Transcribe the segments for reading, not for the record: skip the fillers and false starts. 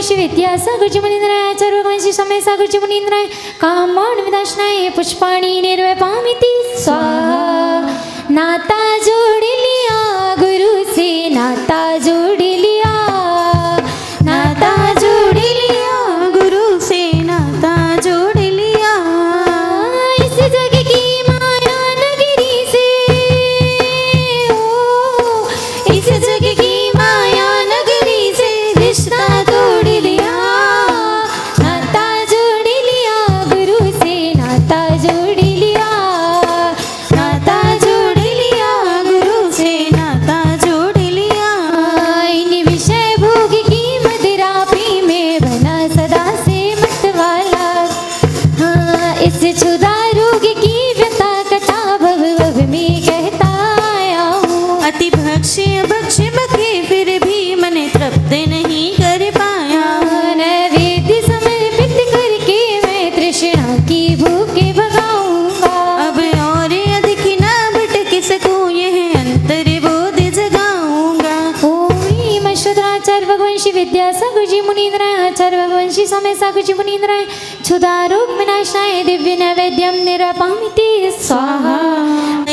भगवंशी विद्यासागर जी मुनींद्राय आचार्य भगवंशी समय सागर जी मुनींद्राय कामान् विनाशनाय पुष्पाणि निर्वपामिति स्वाहा। नाता जोड़ लिया गुरु से, नाता जोड़ लिया, नाता जोड़ लिया गुरु से नाता जोड़ लिया। इस जग की माया नगरी से, ओ इस जग की माया नगरी से रिश्ता तोड़ लिया। नाता जोड़ लिया गुरु से, नाता जोड़ लिया, नाता जोड़ लिया गुरु से नाता जोड़ लिया। इन विषय भोग की मदिरा पी में बना सदा से मतवाला। हाँ, इस क्षुधा रोग की व्यथा कथा भव भव में कहता आया हूँ। अति भक्ष्य भक्ष्य बके फिर भी मन तृप्त नहीं कर पाया। नैवेद्य समर्पित करके मैं तृष्णा की भूखे भगाऊंगा। अब और अधिक न भटक सकूं, यह अंतर बोध जगाऊंगा। ओम अश्वत्राचार्य भगवंशी विद्यासागर जी मुनींद्राय आचार्य भगवंशी समय सागर जी मुनींद्राय क्षुधा रोग विनाशाय दिव्य नैवेद्यम निरपामिति स्वाहा।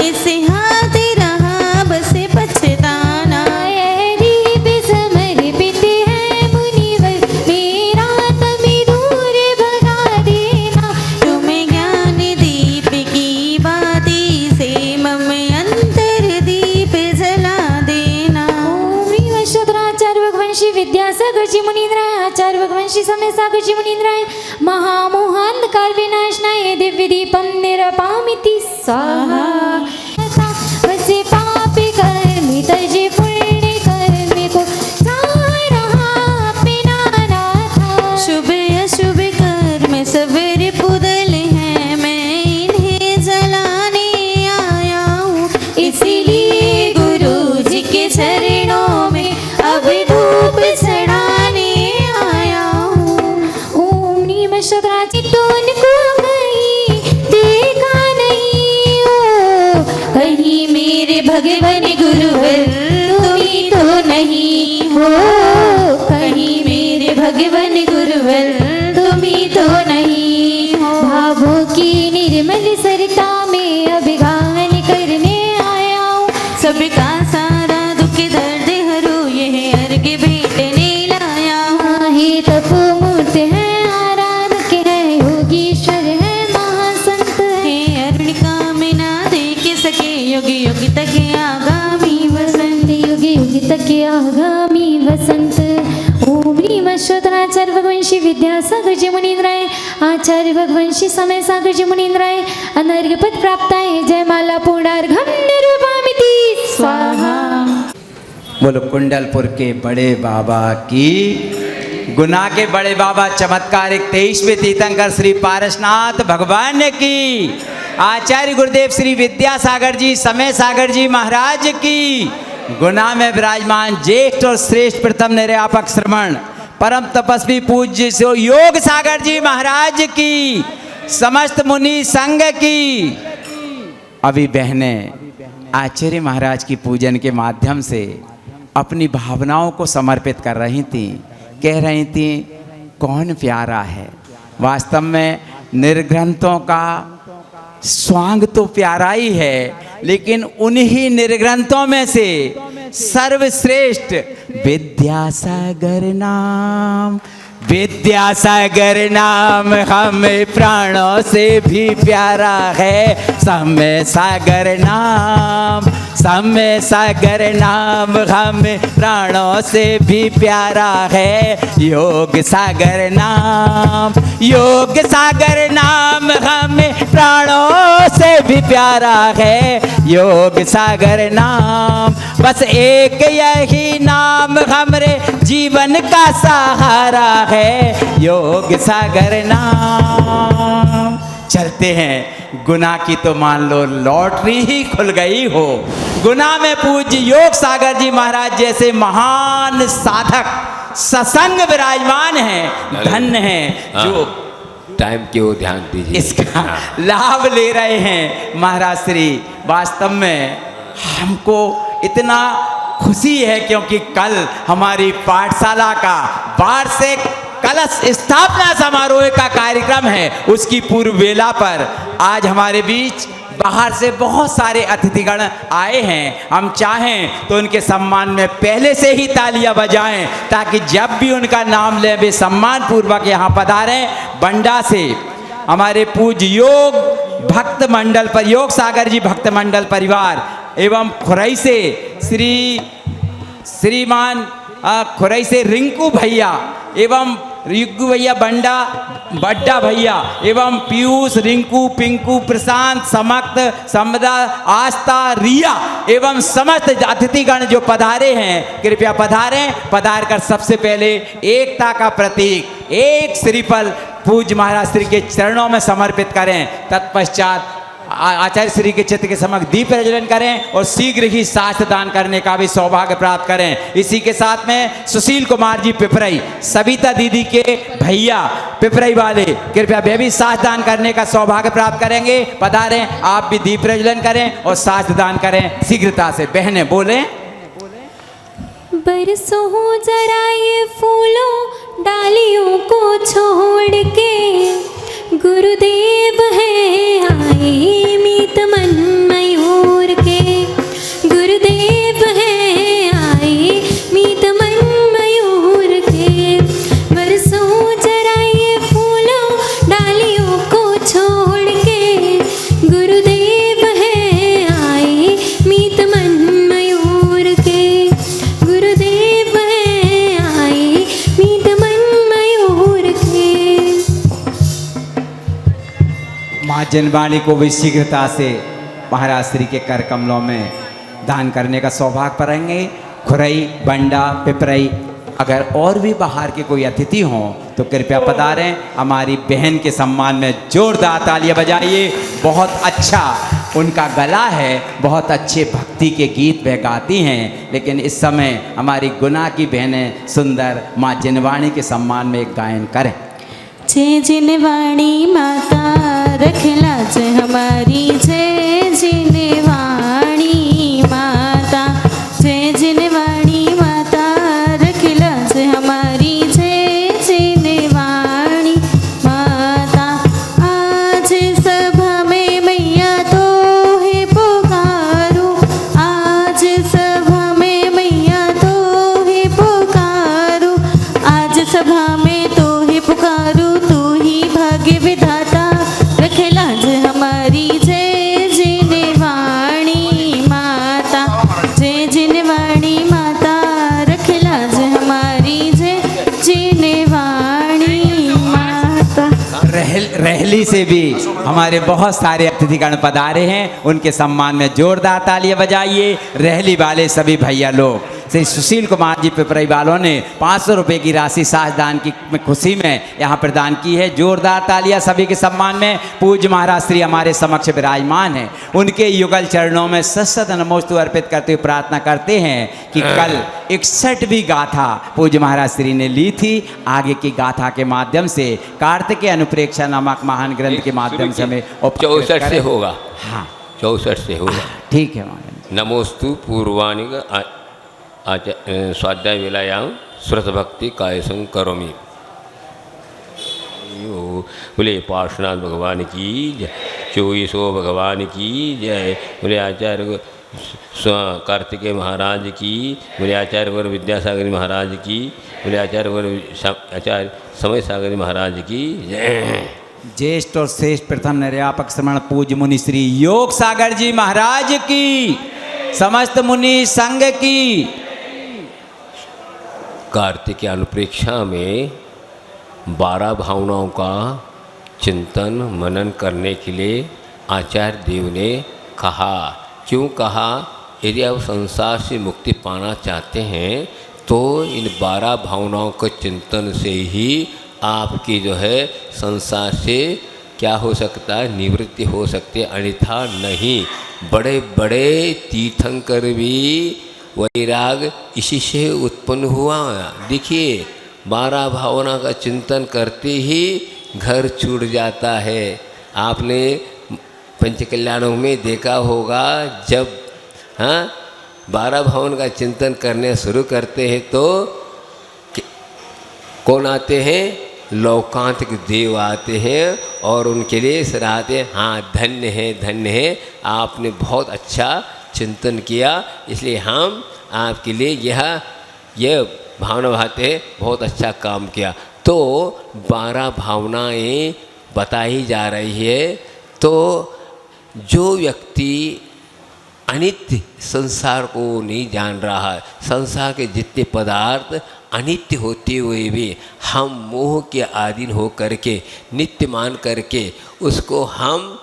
ऐसे हाथ रहा बस पछताना। ये दीप समर्पित है मुनिवर, मेरा तभी दूर भगा देना। तुम्हें ज्ञान दीप की बाती से मम अंतर दीप जला देना। ओम अश्वत्राचार्य भगवंशी विद्यासागर जी मुनींद्राय आचार्य भगवंशी समय सागर जी मुनींद्राय महामोहांधकार विनाशनाय दिव्य दीपम निरपामिति स्वाहा। वसे पाप कर्म तजे पुण्य कर्म को रहा अपना नाथा। शुभ अशुभ कर्म सवेरे पुदल है, मैं इन्हें जलाने आया हूँ। इसीलिए गुरु जी के चरणों में अब धूप चढ़ाने आया हूँ। ओम नीम शतराची टोन को गई देखा नहीं हो, कहीं मेरे भगवान गुरुवर तुम ही तो नहीं हो। कहीं मेरे भगवान गुरुवर तुम ही तो नहीं हो। भावों की निर्मल सरिता में अभिगान करने आया हूँ। सबका सारा दुख दर्द हरू, यह अर्घ भेंटने लाया हूँ। हे तपोमूर्त है आराधक है योगीश्वर है महासंत है। हे अरुण कामना देख सके योगी योगी तक आगामी वसंत। युगे युगे तक आगामी वसंत। ओम ह्रीम अश्वत्राचार्य भगवंशी विद्यासागर जी मुनींद्राय आचार्य भगवंशी समय सागर जी मुनींद्राय अनर्घपद प्राप्ताय जयमाला पूर्णार्घम निरूपामिति स्वाहा। बोलो कुंडलपुर के बड़े बाबा की, गुना के बड़े बाबा चमत्कारिक 23वें तीर्थंकर श्री पारसनाथ भगवान की, आचार्य गुरुदेव श्री विद्यासागर जी समय सागर जी महाराज की, गुना में विराजमान ज्येष्ठ और श्रेष्ठ प्रथम निर्यापक श्रमण परम तपस्वी पूज्य योग सागर जी महाराज की, समस्त मुनि संघ की। अभी बहनें आचार्य महाराज की पूजन के माध्यम से अपनी भावनाओं को समर्पित कर रही थी, कह रही थी कौन प्यारा है। वास्तव में निर्ग्रंथों का स्वांग तो प्यारा ही है, लेकिन उन्हीं निर्ग्रंथों में से सर्वश्रेष्ठ विद्यासागर नाम, विद्यासागर नाम हमें प्राणों से भी प्यारा है। समय सागर नाम, समय सागर नाम हमें प्राणों से भी प्यारा है। योग सागर नाम, योग सागर नाम हमें प्राणों से भी प्यारा है। योग सागर नाम, बस एक यही नाम हमरे जीवन का सहारा है। योग सागर नाम। चलते हैं, गुना की तो मान लो लॉटरी ही खुल गई हो। गुना में पूज्य योग सागर जी महाराज जैसे महान साधक सत्संग विराजमान हैं, धन्य हैं जो टाइम की ओर ध्यान दीजिए, इसका लाभ ले रहे हैं। महाराज श्री वास्तव में हमको इतना खुशी है क्योंकि कल हमारी पाठशाला का वार्षिक कलश स्थापना समारोह का कार्यक्रम है, उसकी पूर्व वेला पर आज हमारे बीच बाहर से बहुत सारे अतिथिगण आए हैं। हम चाहें तो उनके सम्मान में पहले से ही तालियां बजाएं, ताकि जब भी उनका नाम लें वे सम्मान पूर्वक यहाँ पधारें। बंडा से हमारे पूज्य योग भक्त मंडल पर योग सागर जी भक्त मंडल परिवार एवं खुरई से श्रीमान खुरई से रिंकू भैया एवं रिग्गू भैया बड्डा भैया एवं पीयूष रिंकू पिंकू प्रशांत समक्त समदा आस्था रिया एवं समस्त अतिथिगण जो पधारे हैं, कृपया पधारें। पधार कर सबसे पहले एकता का प्रतीक एक श्रीफल पूज्य महाराज श्री के चरणों में समर्पित करें। तत्पश्चात आचार्य श्री के चित्र के समक्ष दीप प्रज्वलन करें और शीघ्र ही शास्त्र दान करने का भी सौभाग्य प्राप्त करें। इसी के साथ में सुशील कुमार जी पिपरई, सविता दीदी के भैया पिपरई वाले, कृपया वे भी शास्त्र दान करने का सौभाग्य प्राप्त करेंगे। पधारें, आप भी दीप प्रज्वलन करें और शास्त्र दान करें शीघ्रता से। बहनें बोलें। बरसों जरा ये फूलों डालियों को छोड़ के, गुरुदेव है आए मीत मन मयूर के, गुरुदेव है आए मीत मन मयूर के। बरसों जरा ये फूलों डालियों को छोड़ के, गुरुदेव है आए मीत मन मयूर के, गुरुदेव है आए मीत मन मयूर के। माँ जनवाणी को भी शीघ्रता से महाराज श्री के कर कमलों में दान करने का सौभाग्य पाएंगे। खुरई बंडा पिपरई, अगर और भी बाहर के कोई अतिथि हों तो कृपया पधारें। हमारी बहन के सम्मान में जोरदार तालियां बजाइए। बहुत अच्छा उनका गला है, बहुत अच्छे भक्ति के गीत वह गाती हैं। लेकिन इस समय हमारी गुना की बहनें सुंदर माँ जनवाणी के सम्मान में एक गायन करें। जय जिनवाणी माता रख लाज हमारी, जय जिनवाणी माता, जय जिनवाणी माता रख लाज हमारी, जय जिनवाणी माता। आज सभा में मैया तो है पुकारो, आज सभा में मैया तो है पुकारो, आज सभा में तो है पुकारो, तू ही भाग्य विधाता रख लाज हमारी, जय जिनवाणी माता, जय जिनवाणी माता रख लाज हमारी, जय जिनवाणी माता। रहली से भी हमारे बहुत सारे अतिथिगण पधारे हैं, उनके सम्मान में जोरदार तालियां बजाइए। रहली वाले सभी भैया लोग, श्री सुशील कुमार जी पिपरई वालों ने 500 रुपये की राशि साजदान की खुशी में यहाँ प्रदान की है। जोरदार तालियां सभी के सम्मान में। पूज्य महाराज श्री हमारे समक्ष विराजमान हैं, उनके युगल चरणों में सत नमोस्तु अर्पित करते हुए प्रार्थना करते हैं कि कल 61वीं गाथा पूज्य महाराज श्री ने ली थी। आगे की गाथा के माध्यम से कार्तिकेय अनुप्रेक्षा नामक महान ग्रंथ के माध्यम से हमें 64 से होगा। हाँ 64 से होगा। ठीक है महाराज। नमोस्तु पूर्वाणि स्वाध्याय वेलायां श्रुत भक्ति कायसं करोमि। बोले पार्श्वनाथ भगवान की जय, चौसो भगवान की जय, बोले आचार्य कार्तिकेय महाराज की, बोले आचार्य गुरु विद्यासागर महाराज की, बोले आचार्य गुरु आचार्य समय सागर महाराज की जय। ज्येष्ठ और श्रेष्ठ प्रथम निर्यापक श्रमण पूज्य मुनि श्री योग सागर जी महाराज की, समस्त मुनि संघ की। कार्तिकेय अनुप्रेक्षा में 12 भावनाओं का चिंतन मनन करने के लिए आचार्य देव ने कहा। क्यों कहा? यदि आप संसार से मुक्ति पाना चाहते हैं तो इन 12 भावनाओं के चिंतन से ही आपकी जो है संसार से क्या हो सकता है, निवृत्ति हो सकती है, अन्यथा नहीं। बड़े बड़े तीर्थंकर भी वैराग इसी से उत्पन्न हुआ। देखिए 12 भावना का चिंतन करते ही घर छूट जाता है। आपने पंचकल्याणों में देखा होगा, जब 12 भावन का चिंतन करने शुरू करते हैं तो कौन आते हैं? लौकांतिक देव आते हैं और उनके लिए सराहते हैं, हाँ धन्य है, धन्य है, आपने बहुत अच्छा चिंतन किया, इसलिए हम आपके लिए यह भावना भाते हैं, बहुत अच्छा काम किया। तो 12 भावनाएं बताई जा रही है। तो जो व्यक्ति अनित्य संसार को नहीं जान रहा है, संसार के जितने पदार्थ अनित्य होते हुए भी हम मोह के अधीन हो करके नित्य मान करके उसको हम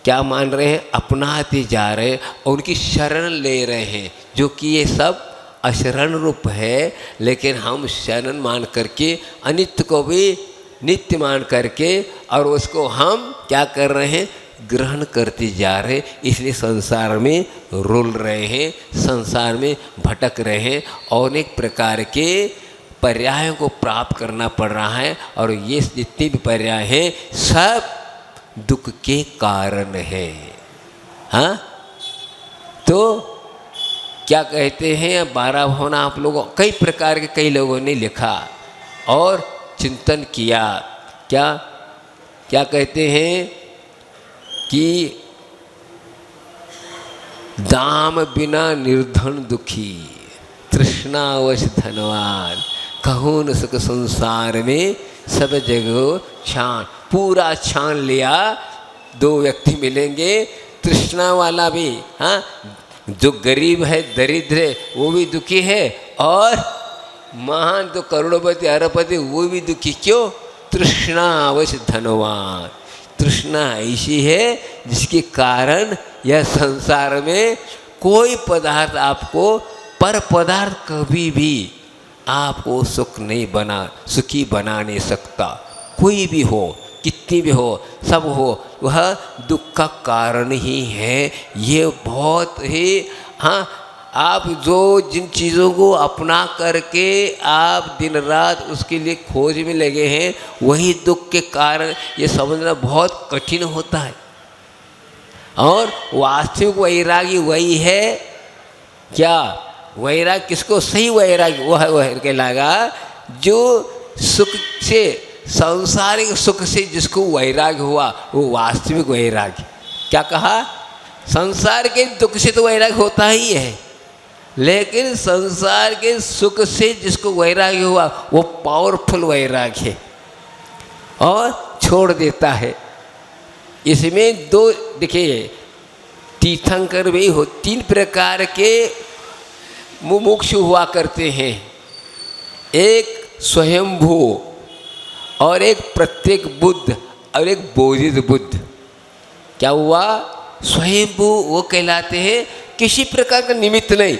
क्या मान रहे हैं? अपनाते जा रहे हैं और उनकी शरण ले रहे हैं, जो कि ये सब अशरण रूप है। लेकिन हम शरण मान करके अनित्य को भी नित्य मान करके और उसको हम क्या कर रहे हैं? ग्रहण करते जा रहे, इसलिए संसार में रुल रहे हैं, संसार में भटक रहे हैं और अनेक प्रकार के पर्यायों को प्राप्त करना पड़ रहा है। और ये जितने भी पर्याय हैं सब दुख के कारण है। हाँ, तो क्या कहते हैं? 12 भावना आप लोगों कई प्रकार के कई लोगों ने लिखा और चिंतन किया। क्या क्या कहते हैं कि दाम बिना निर्धन दुखी, तृष्णावश धनवान, कहूँ न सुख संसार में सब जगह छान। पूरा छान लिया। 2 व्यक्ति मिलेंगे, तृष्णा वाला भी, हाँ, जो गरीब है दरिद्र है वो भी दुखी है, और महान तो करोड़पति अरबपति वो भी दुखी। क्यों? तृष्णावश धनवान। तृष्णा ऐसी है जिसके कारण यह संसार में कोई पदार्थ आपको, पर पदार्थ कभी भी आपको सुखी बना नहीं सकता। कोई भी हो, कितनी भी हो, सब हो, वह दुख का कारण ही है। ये बहुत ही, हाँ, आप जो जिन चीज़ों को अपना करके आप दिन रात उसके लिए खोज में लगे हैं, वही दुख के कारण, ये समझना बहुत कठिन होता है। और वास्तविक वैरागी वही है। क्या वैराग किसको? सही वैराग वह कहलागा जो सुख से, सांसारिक सुख से जिसको वैराग हुआ, वो वास्तविक वैराग। क्या कहा? संसार के दुख से तो वैराग होता ही है, लेकिन संसार के सुख से जिसको वैराग्य हुआ वो पावरफुल वैराग्य है और छोड़ देता है। इसमें 2 देखिए, तीर्थंकर भी हो, 3 प्रकार के मुमुक्षु हुआ करते हैं। एक स्वयंभू, और एक प्रत्येक बुद्ध, और एक बोधित बुद्ध। क्या हुआ? स्वयंभू वो कहलाते हैं किसी प्रकार का निमित्त नहीं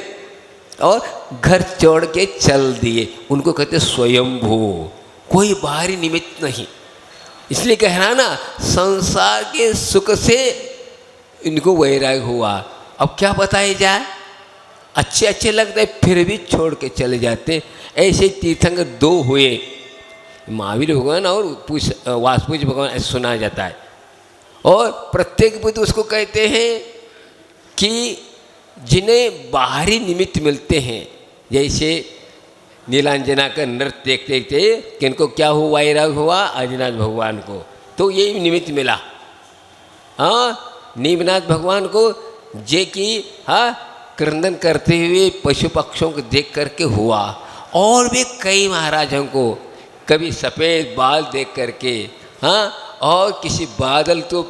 और घर छोड़ के चल दिए, उनको कहते स्वयंभू, कोई बाहरी निमित्त नहीं। इसलिए कह रहा ना, संसार के सुख से इनको वैराग हुआ। अब क्या बताया जाए? अच्छे अच्छे लगते फिर भी छोड़ के चले जाते। ऐसे तीर्थंकर 2 हुए, महावीर भगवान और वासुदेव भगवान, ऐसा सुना जाता है। और प्रत्येक बुद्ध उसको कहते हैं कि जिन्हें बाहरी निमित्त मिलते हैं, जैसे नीलांजना का नृत्य देखते देखते किनको क्या हुआ? वैराग हुआ आदिनाथ भगवान को, तो यही निमित्त मिला। हाँ, नीमनाथ भगवान को जे कि हाँ क्रंदन करते हुए पशु पक्षियों को देख करके हुआ। और भी कई महाराजों को कभी सफ़ेद बाल देख करके, हाँ, और किसी बादल तो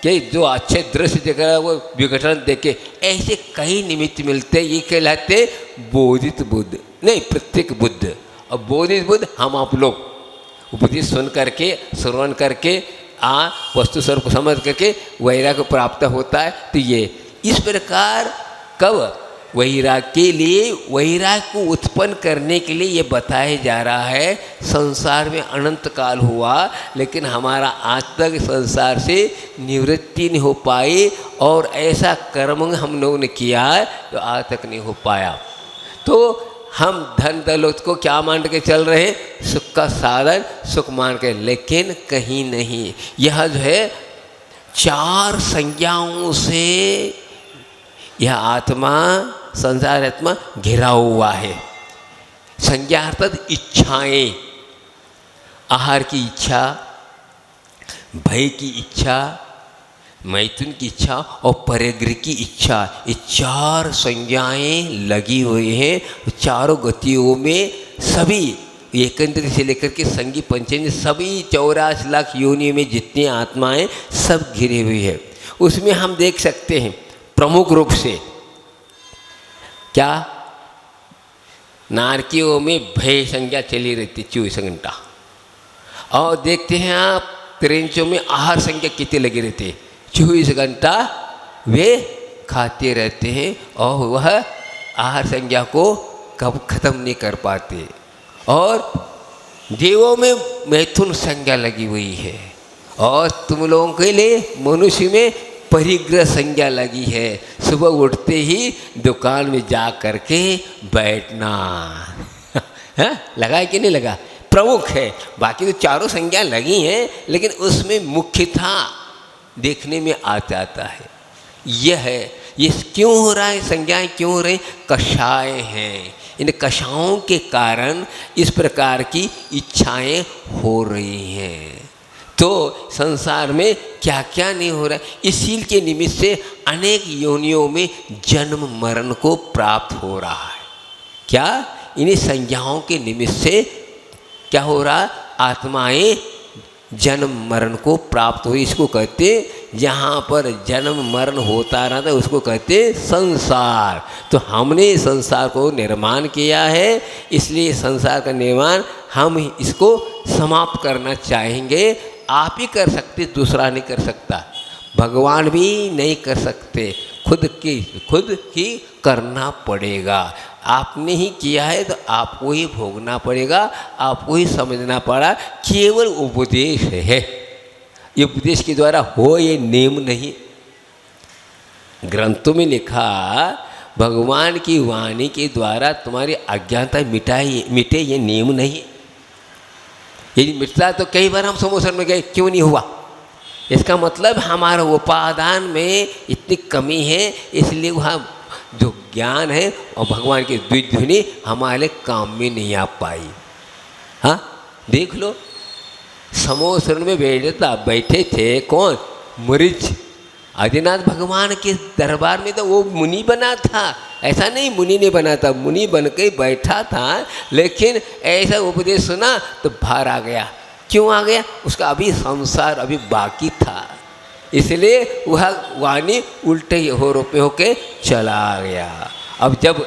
कि जो अच्छे दृश्य देख रहा है वो विघटन देखे, ऐसे कई निमित्त मिलते। ये कहलाते बोधित बुद्ध, नहीं प्रत्येक बुद्ध। और बोधित बुद्ध हम आप लोग उपदेश सुन करके, श्रवण करके, वस्तु स्वरूप समझ करके वैराग्य को प्राप्त होता है। तो ये इस प्रकार कब वैराग के लिए, वैराग को उत्पन्न करने के लिए ये बताया जा रहा है। संसार में अनंत काल हुआ, लेकिन हमारा आज तक संसार से निवृत्ति नहीं हो पाई, और ऐसा कर्म हम लोगों ने किया है तो आज तक नहीं हो पाया। तो हम धन दौलत को क्या मान के चल रहे हैं? सुख का साधन, सुख मान के, लेकिन कहीं नहीं। यह जो है 4 संज्ञाओं से यह आत्मा, संसार आत्मा घिरा हुआ है। संज्ञा अर्थात इच्छाएं, आहार की इच्छा, भय की इच्छा, मैथुन की इच्छा और परिग्रह की इच्छा, ये 4 संज्ञाएं लगी हुई हैं। चारों गतियों में सभी एकंद्र से लेकर के संगी पंचेंद्र सभी 84 लाख योनियों में जितनी आत्माएं सब घिरी हुई है। उसमें हम देख सकते हैं प्रमुख रूप से क्या, नारकियों में भय संज्ञा चली रहती 24 घंटा, और देखते हैं आप त्रिंचों में आहार संज्ञा कितनी लगी रहती है, 24 घंटा वे खाते रहते हैं और वह आहार संज्ञा को कब खत्म नहीं कर पाते। और देवों में मैथुन संज्ञा लगी हुई है, और तुम लोगों के लिए मनुष्य में परिग्रह संज्ञा लगी है। सुबह उठते ही दुकान में जा करके बैठना है, लगा है कि नहीं लगा, प्रमुख है। बाकी तो चारों संज्ञा लगी हैं, लेकिन उसमें मुख्यता देखने में आ जाता है। यह है, ये क्यों हो रहा है, संज्ञाएं क्यों हो रही, कषाय हैं। इन कषायों के कारण इस प्रकार की इच्छाएं हो रही हैं। तो संसार में क्या क्या नहीं हो रहा है, इसी के निमित्त से अनेक योनियों में जन्म मरण को प्राप्त हो रहा है। क्या, इन्हीं संज्ञाओं के निमित्त से क्या हो रहा, आत्माएं जन्म मरण को प्राप्त हो। इसको कहते, जहाँ पर जन्म मरण होता रहता है उसको कहते संसार। तो हमने संसार को निर्माण किया है, इसलिए संसार का निर्माण हम इसको समाप्त करना चाहेंगे। आप ही कर सकते, दूसरा नहीं कर सकता, भगवान भी नहीं कर सकते, खुद ही करना पड़ेगा। आपने ही किया है तो आपको ही भोगना पड़ेगा, आपको ही समझना पड़ा। केवल उपदेश है, ये उपदेश के द्वारा हो, ये नियम नहीं। ग्रंथों में लिखा, भगवान की वाणी के द्वारा तुम्हारी अज्ञानता मिटे, ये नियम नहीं। यदि मिटता तो कई बार हम समोसन में गए, क्यों नहीं हुआ, इसका मतलब हमारा उपादान में इतनी कमी है, इसलिए वहाँ जो ज्ञान है और भगवान की द्विध्वनि हमारे काम में नहीं आ पाई। हाँ, देख लो, समोसन में बैठे थे कौन, मरीच। आदिनाथ भगवान के दरबार में तो वो मुनि बना था, ऐसा नहीं मुनि नहीं बना था, मुनि बन के बैठा था, लेकिन ऐसा उपदेश सुना तो बाहर आ गया। क्यों आ गया, उसका अभी संसार अभी बाकी था, इसलिए वह वाणी उल्टे हो रूपे होके चला गया। अब जब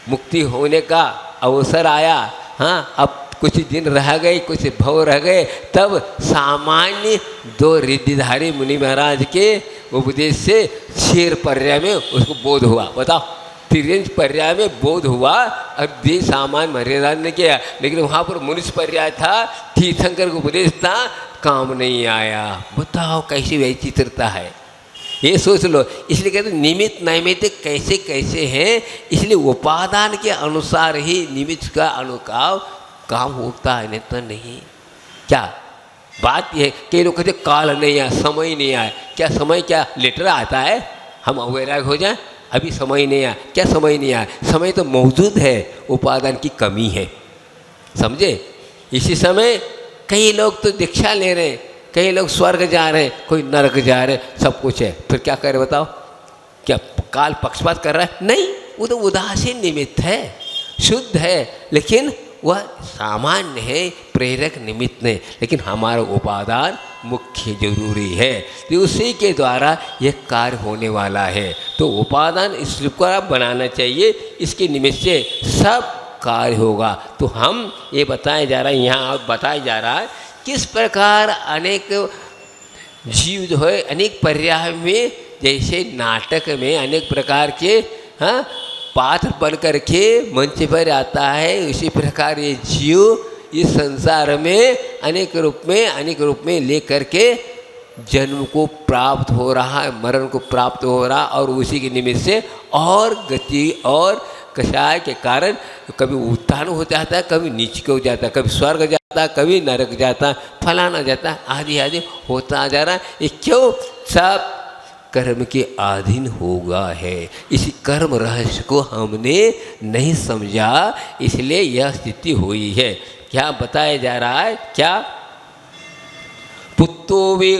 मुक्ति होने का अवसर आया, हाँ, अब कुछ दिन रह गए, कुछ भव रह गए, तब सामान्य 2 रिद्धिधारी मुनि महाराज के उपदेश से क्षीर पर्याय में उसको बोध हुआ। बताओ, तिरंज पर्याय में बोध हुआ, और दे सामान्य मर्यादा ने किया, लेकिन वहाँ पर मनुष्य पर्याय था, तीर्थंकर का उपदेश था, काम नहीं आया। बताओ कैसी वैचित्रता है, ये सोच लो। इसलिए कहते निमित्त नैमित्तिक कैसे कैसे हैं, इसलिए उपादान के अनुसार ही निमित्त का अनुकाव काम होता है, नहीं तो नहीं। क्या बात यह, कई लोग कहते काल नहीं आया, समय नहीं आया। क्या समय, क्या लेटर आता है हम अवैराग हो जाए, अभी समय नहीं आया, क्या समय नहीं आया, समय तो मौजूद है, उपादान की कमी है, समझे। इसी समय कई लोग तो दीक्षा ले रहे हैं, कई लोग स्वर्ग जा रहे हैं, कोई नरक जा रहे हैं, सब कुछ है, फिर क्या करे बताओ। क्या काल पक्षपात कर रहा है, नहीं, वो तो उदासीन निमित्त है, शुद्ध है, लेकिन वह सामान्य है, प्रेरक निमित्त नहीं। लेकिन हमारा उपादान मुख्य जरूरी है, तो उसी के द्वारा यह कार्य होने वाला है। तो उपादान इस प्रकार बनाना चाहिए, इसके निमित्त से सब कार्य होगा। तो हम ये बताया जा रहा है, यहाँ बताया जा रहा है किस प्रकार अनेक जीव जो है अनेक पर्याय में, जैसे नाटक में अनेक प्रकार के हाँ पात्र बन करके मंच पर आता है, उसी प्रकार ये जीव इस संसार में अनेक रूप में ले करके जन्म को प्राप्त हो रहा है, मरण को प्राप्त हो रहा, और उसी के निमित्त से और गति और कषाय के कारण कभी उत्थान हो जाता है, कभी नीचे हो जाता है, कभी स्वर्ग जाता है, कभी नरक जाता है, फलाना जाता है, आदि आदि होता जा रहा है। ये क्यों, सब कर्म के अधीन होगा है। इसी कर्म रहस्य को हमने नहीं समझा, इसलिए यह स्थिति हुई है। क्या बताया जा रहा है? क्या पुत्तो वे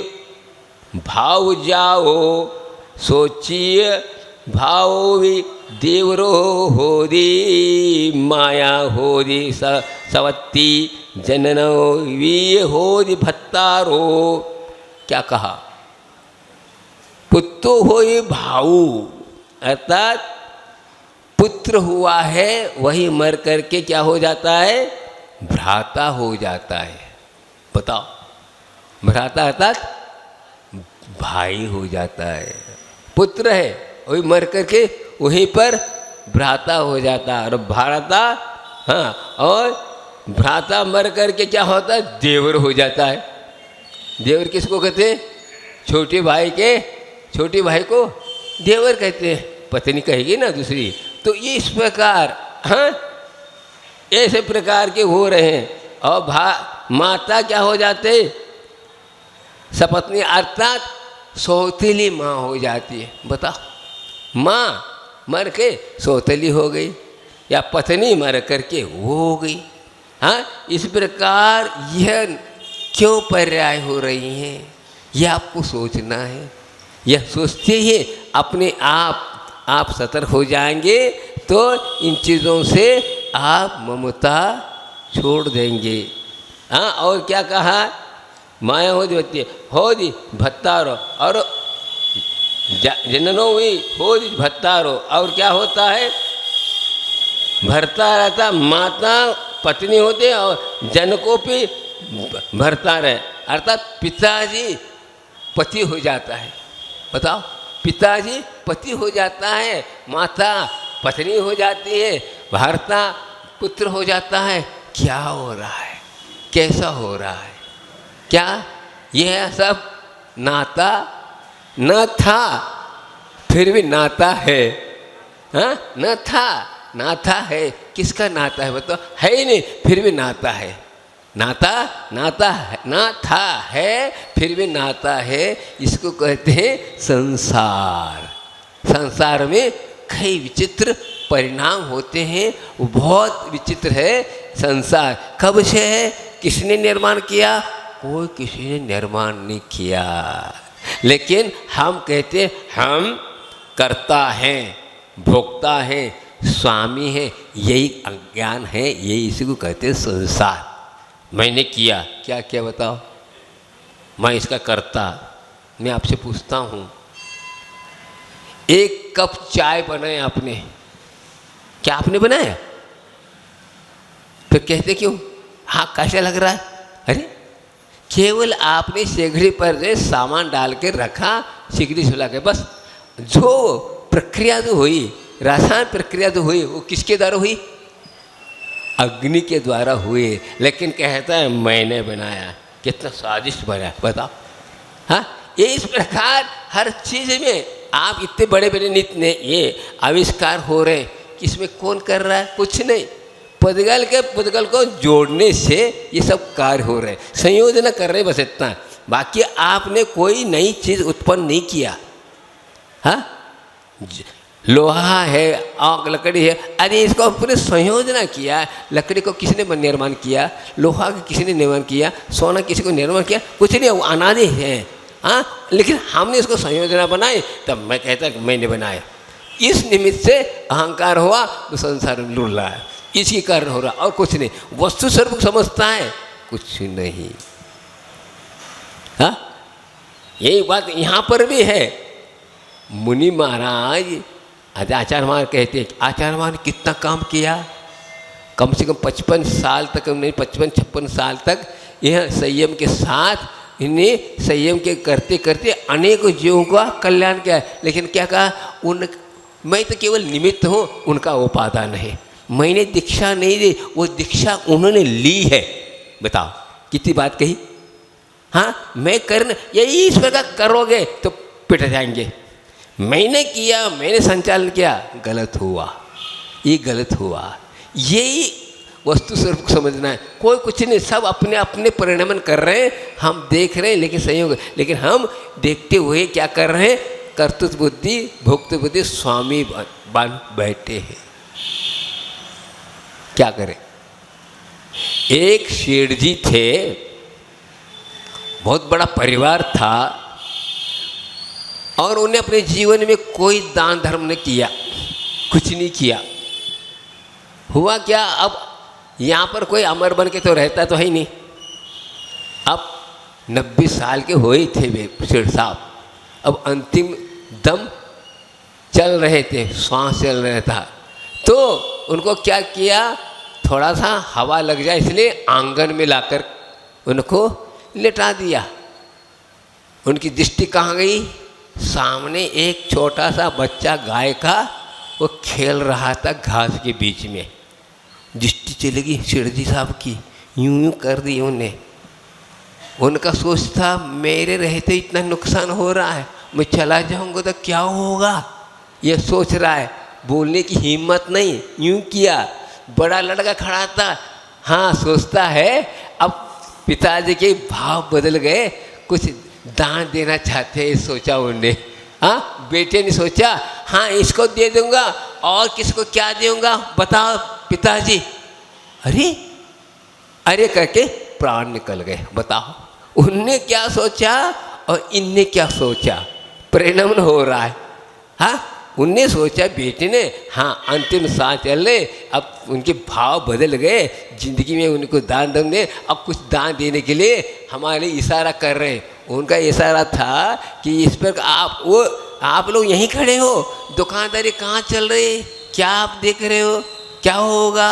भाव जाओ सोचिए भाव वे देवरो हो दी माया हो दी सवत्ती जननो वी हो दी भत्तारो। क्या कहा? पुत्रो हो ये भाऊ, अर्थात पुत्र हुआ है वही मर करके क्या हो जाता है? भ्राता हो जाता है। बताओ, भ्राता अर्थात भाई हो जाता है। पुत्र है वही मर करके वहीं पर भ्राता हो जाता है। और भ्राता, हाँ, और भ्राता मर करके क्या होता है? देवर हो जाता है। देवर किसको कहते हैं? छोटे भाई को देवर कहते हैं। पत्नी कहेगी ना दूसरी। तो ये इस प्रकार, हाँ, ऐसे प्रकार के हो रहे हैं। और माता क्या हो जाते? सपत्नी अर्थात सौतेली माँ हो जाती है। बताओ, माँ मर के सौतेली हो गई या पत्नी मर करके वो हो गई। हाँ, इस प्रकार यह क्यों पर्याय हो रही हैं, यह आपको सोचना है। यह सोचते ही अपने आप सतर्क हो जाएंगे तो इन चीज़ों से आप ममता छोड़ देंगे। हाँ, और क्या कहा? माया हो दी भत्तारो और जननो भी हो दी भत्तारो। और क्या होता है? भरता रहता, माता पत्नी होते और जन को भी भरता रहे, अर्थात पिताजी पति हो जाता है। बताओ, पिताजी पति हो जाता है, माता पत्नी हो जाती है, भरता पुत्र हो जाता है। क्या हो रहा है? कैसा हो रहा है? क्या यह सब नाता न था, फिर भी नाता है? हाँ, न था, नाता है। किसका नाता है? बताओ, है ही नहीं, फिर भी नाता है। नाता है, ना था है, फिर भी नाता है। इसको कहते हैं संसार। संसार में कई विचित्र परिणाम होते हैं, वो बहुत विचित्र है संसार। कब से है? किसने निर्माण किया? कोई किसी ने निर्माण नहीं किया, लेकिन हम कहते हैं हम कर्ता हैं, भोक्ता हैं, स्वामी हैं। यही अज्ञान है, यही इसी को कहते हैं संसार। मैंने किया, क्या किया बताओ? मैं इसका कर्ता। मैं आपसे पूछता हूँ, एक कप चाय बनाया आपने, क्या आपने बनाया? फिर कहते क्यों? हाँ, कैसा लग रहा है? अरे केवल आपने शेगड़ी पर जो सामान डाल के रखा, सिगड़ी सुला के, बस। जो प्रक्रिया जो हुई, रसायन प्रक्रिया जो हुई, वो किसके द्वारा हुई? अग्नि के द्वारा हुए। लेकिन कहता है मैंने बनाया। कितना स्वादिष्ट बना, बताओ। हाँ, ये इस प्रकार हर चीज़ में आप इतने बड़े बड़े नित्य ये आविष्कार हो रहे हैं, इसमें कौन कर रहा है? कुछ नहीं। पुद्गल को जोड़ने से ये सब कार्य हो रहे हैं, संयोजन कर रहे, बस इतना। बाकी आपने कोई नई चीज़ उत्पन्न नहीं किया। हाँ, लोहा है, आग लकड़ी है, अरे इसको पूरे संयोजना किया। लकड़ी को किसने निर्माण किया? लोहा का किसने निर्माण किया? सोना किसी को निर्माण किया? कुछ नहीं, वो अनादि है। हाँ, लेकिन हमने इसको संयोजना बनाई, तब मैं कहता कि मैंने बनाया। इस निमित्त से अहंकार हुआ तो संसार में लुढ़ रहा है, इसी कारण हो रहा, और कुछ नहीं। वस्तु स्वरूप समझता है, कुछ नहीं। हाँ, यही बात यहाँ पर भी है। मुनि महाराज, आचार्य महाराज कहते हैं, आचार्य महाराज ने कितना काम किया? कम से कम 55 साल तक, नहीं 55-56 साल तक यह संयम के साथ, इन्हें संयम के करते करते अनेकों जीवों का कल्याण किया। लेकिन क्या कहा? मैं तो केवल निमित्त हूँ, उनका उपादान है। मैंने दीक्षा नहीं दी, वो दीक्षा उन्होंने ली है। बताओ कितनी बात कही। हाँ, मैं करना, यही इस प्रकार करोगे तो पिट जाएंगे। मैंने किया, मैंने संचालन किया, गलत हुआ, ये गलत हुआ। यही वस्तु स्वरूप समझना है। कोई कुछ नहीं, सब अपने अपने परिणामन कर रहे हैं, हम देख रहे हैं, लेकिन संयोग, लेकिन हम देखते हुए क्या कर रहे हैं? कर्तृत्व बुद्धि भोक्तृ बुद्धि स्वामी बन बैठे हैं। क्या करें? एक शेठ जी थे, बहुत बड़ा परिवार था, और उन्हें अपने जीवन में कोई दान धर्म नहीं किया, कुछ नहीं किया। हुआ क्या, अब यहाँ पर कोई अमर बन के तो रहता तो है ही नहीं। अब 90 साल के हो ही थे वे शेठ साहब, अब अंतिम दम चल रहे थे, श्वास चल रहा था। तो उनको क्या किया, थोड़ा सा हवा लग जाए इसलिए आंगन में लाकर उनको लेटा दिया। उनकी दृष्टि कहाँ गई, सामने एक छोटा सा बच्चा गाय का वो खेल रहा था घास के बीच में। दृष्टि चली गई शेठ जी साहब की, यूं यूं कर दी उन्हें। उनका सोच था मेरे रहते इतना नुकसान हो रहा है, मैं चला जाऊंगा तो क्या होगा, ये सोच रहा है। बोलने की हिम्मत नहीं, यूं किया। बड़ा लड़का खड़ा था, हाँ सोचता है। अब पिताजी के भाव बदल गए, कुछ दान देना चाहते हैं सोचा उन्हें। हाँ, बेटे ने सोचा हाँ इसको दे दूंगा, और किसको क्या दूंगा बताओ पिताजी। अरे अरे करके प्राण निकल गए। बताओ उनने क्या सोचा और इनने क्या सोचा, परिणाम हो रहा है। हाँ, उनने सोचा बेटे ने हाँ अंतिम सांस चल रहे, अब उनके भाव बदल गए, जिंदगी में उनको दान दे, अब कुछ दान देने के लिए हमारे इशारा कर रहे हैं। उनका इशारा था कि इस पर आप लोग यहीं खड़े हो, दुकानदारी कहाँ चल रही, क्या आप देख रहे हो, क्या होगा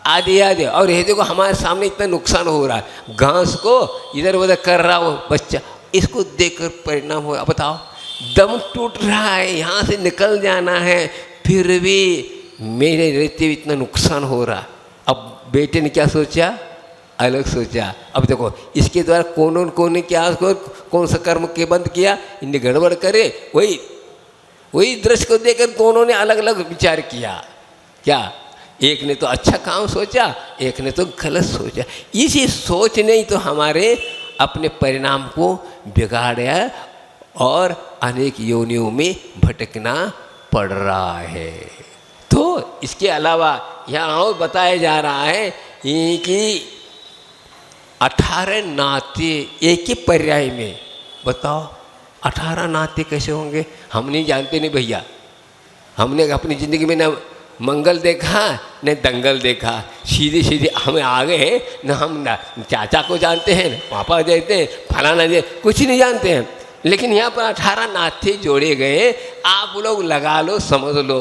आदि आदि। और ये देखो हमारे सामने इतना नुकसान हो रहा है, घास को इधर उधर कर रहा हो बच्चा, इसको देखकर परिणाम हो। बताओ दम टूट रहा है, यहाँ से निकल जाना है, फिर भी मेरे रहते हुए इतना नुकसान हो रहा। अब बेटे ने क्या सोचा, अलग सोचा। अब देखो इसके द्वारा कौन क्या कौन सा कर्म के बंद किया, इनने गड़बड़ करे, वही दृश्य को देखकर दोनों ने अलग अलग विचार किया। क्या, एक ने तो अच्छा काम सोचा, एक ने तो गलत सोचा। इसी सोच ने ही तो हमारे अपने परिणाम को बिगाड़ा और अनेक योनियों में भटकना पड़ रहा है। तो इसके अलावा यहाँ और बताया जा रहा है कि 18 नाते एक ही पर्याय में। बताओ 18 नाते कैसे होंगे, हम नहीं जानते नहीं भैया। हमने अपनी ज़िंदगी में न मंगल देखा न दंगल देखा, सीधे सीधे हमें आ गए न। हम चाचा को जानते हैं, पापा जानते हैं, फलाना दे, कुछ नहीं जानते हैं। लेकिन यहाँ पर 18 नाते जोड़े गए, आप लोग लगा लो, समझ लो।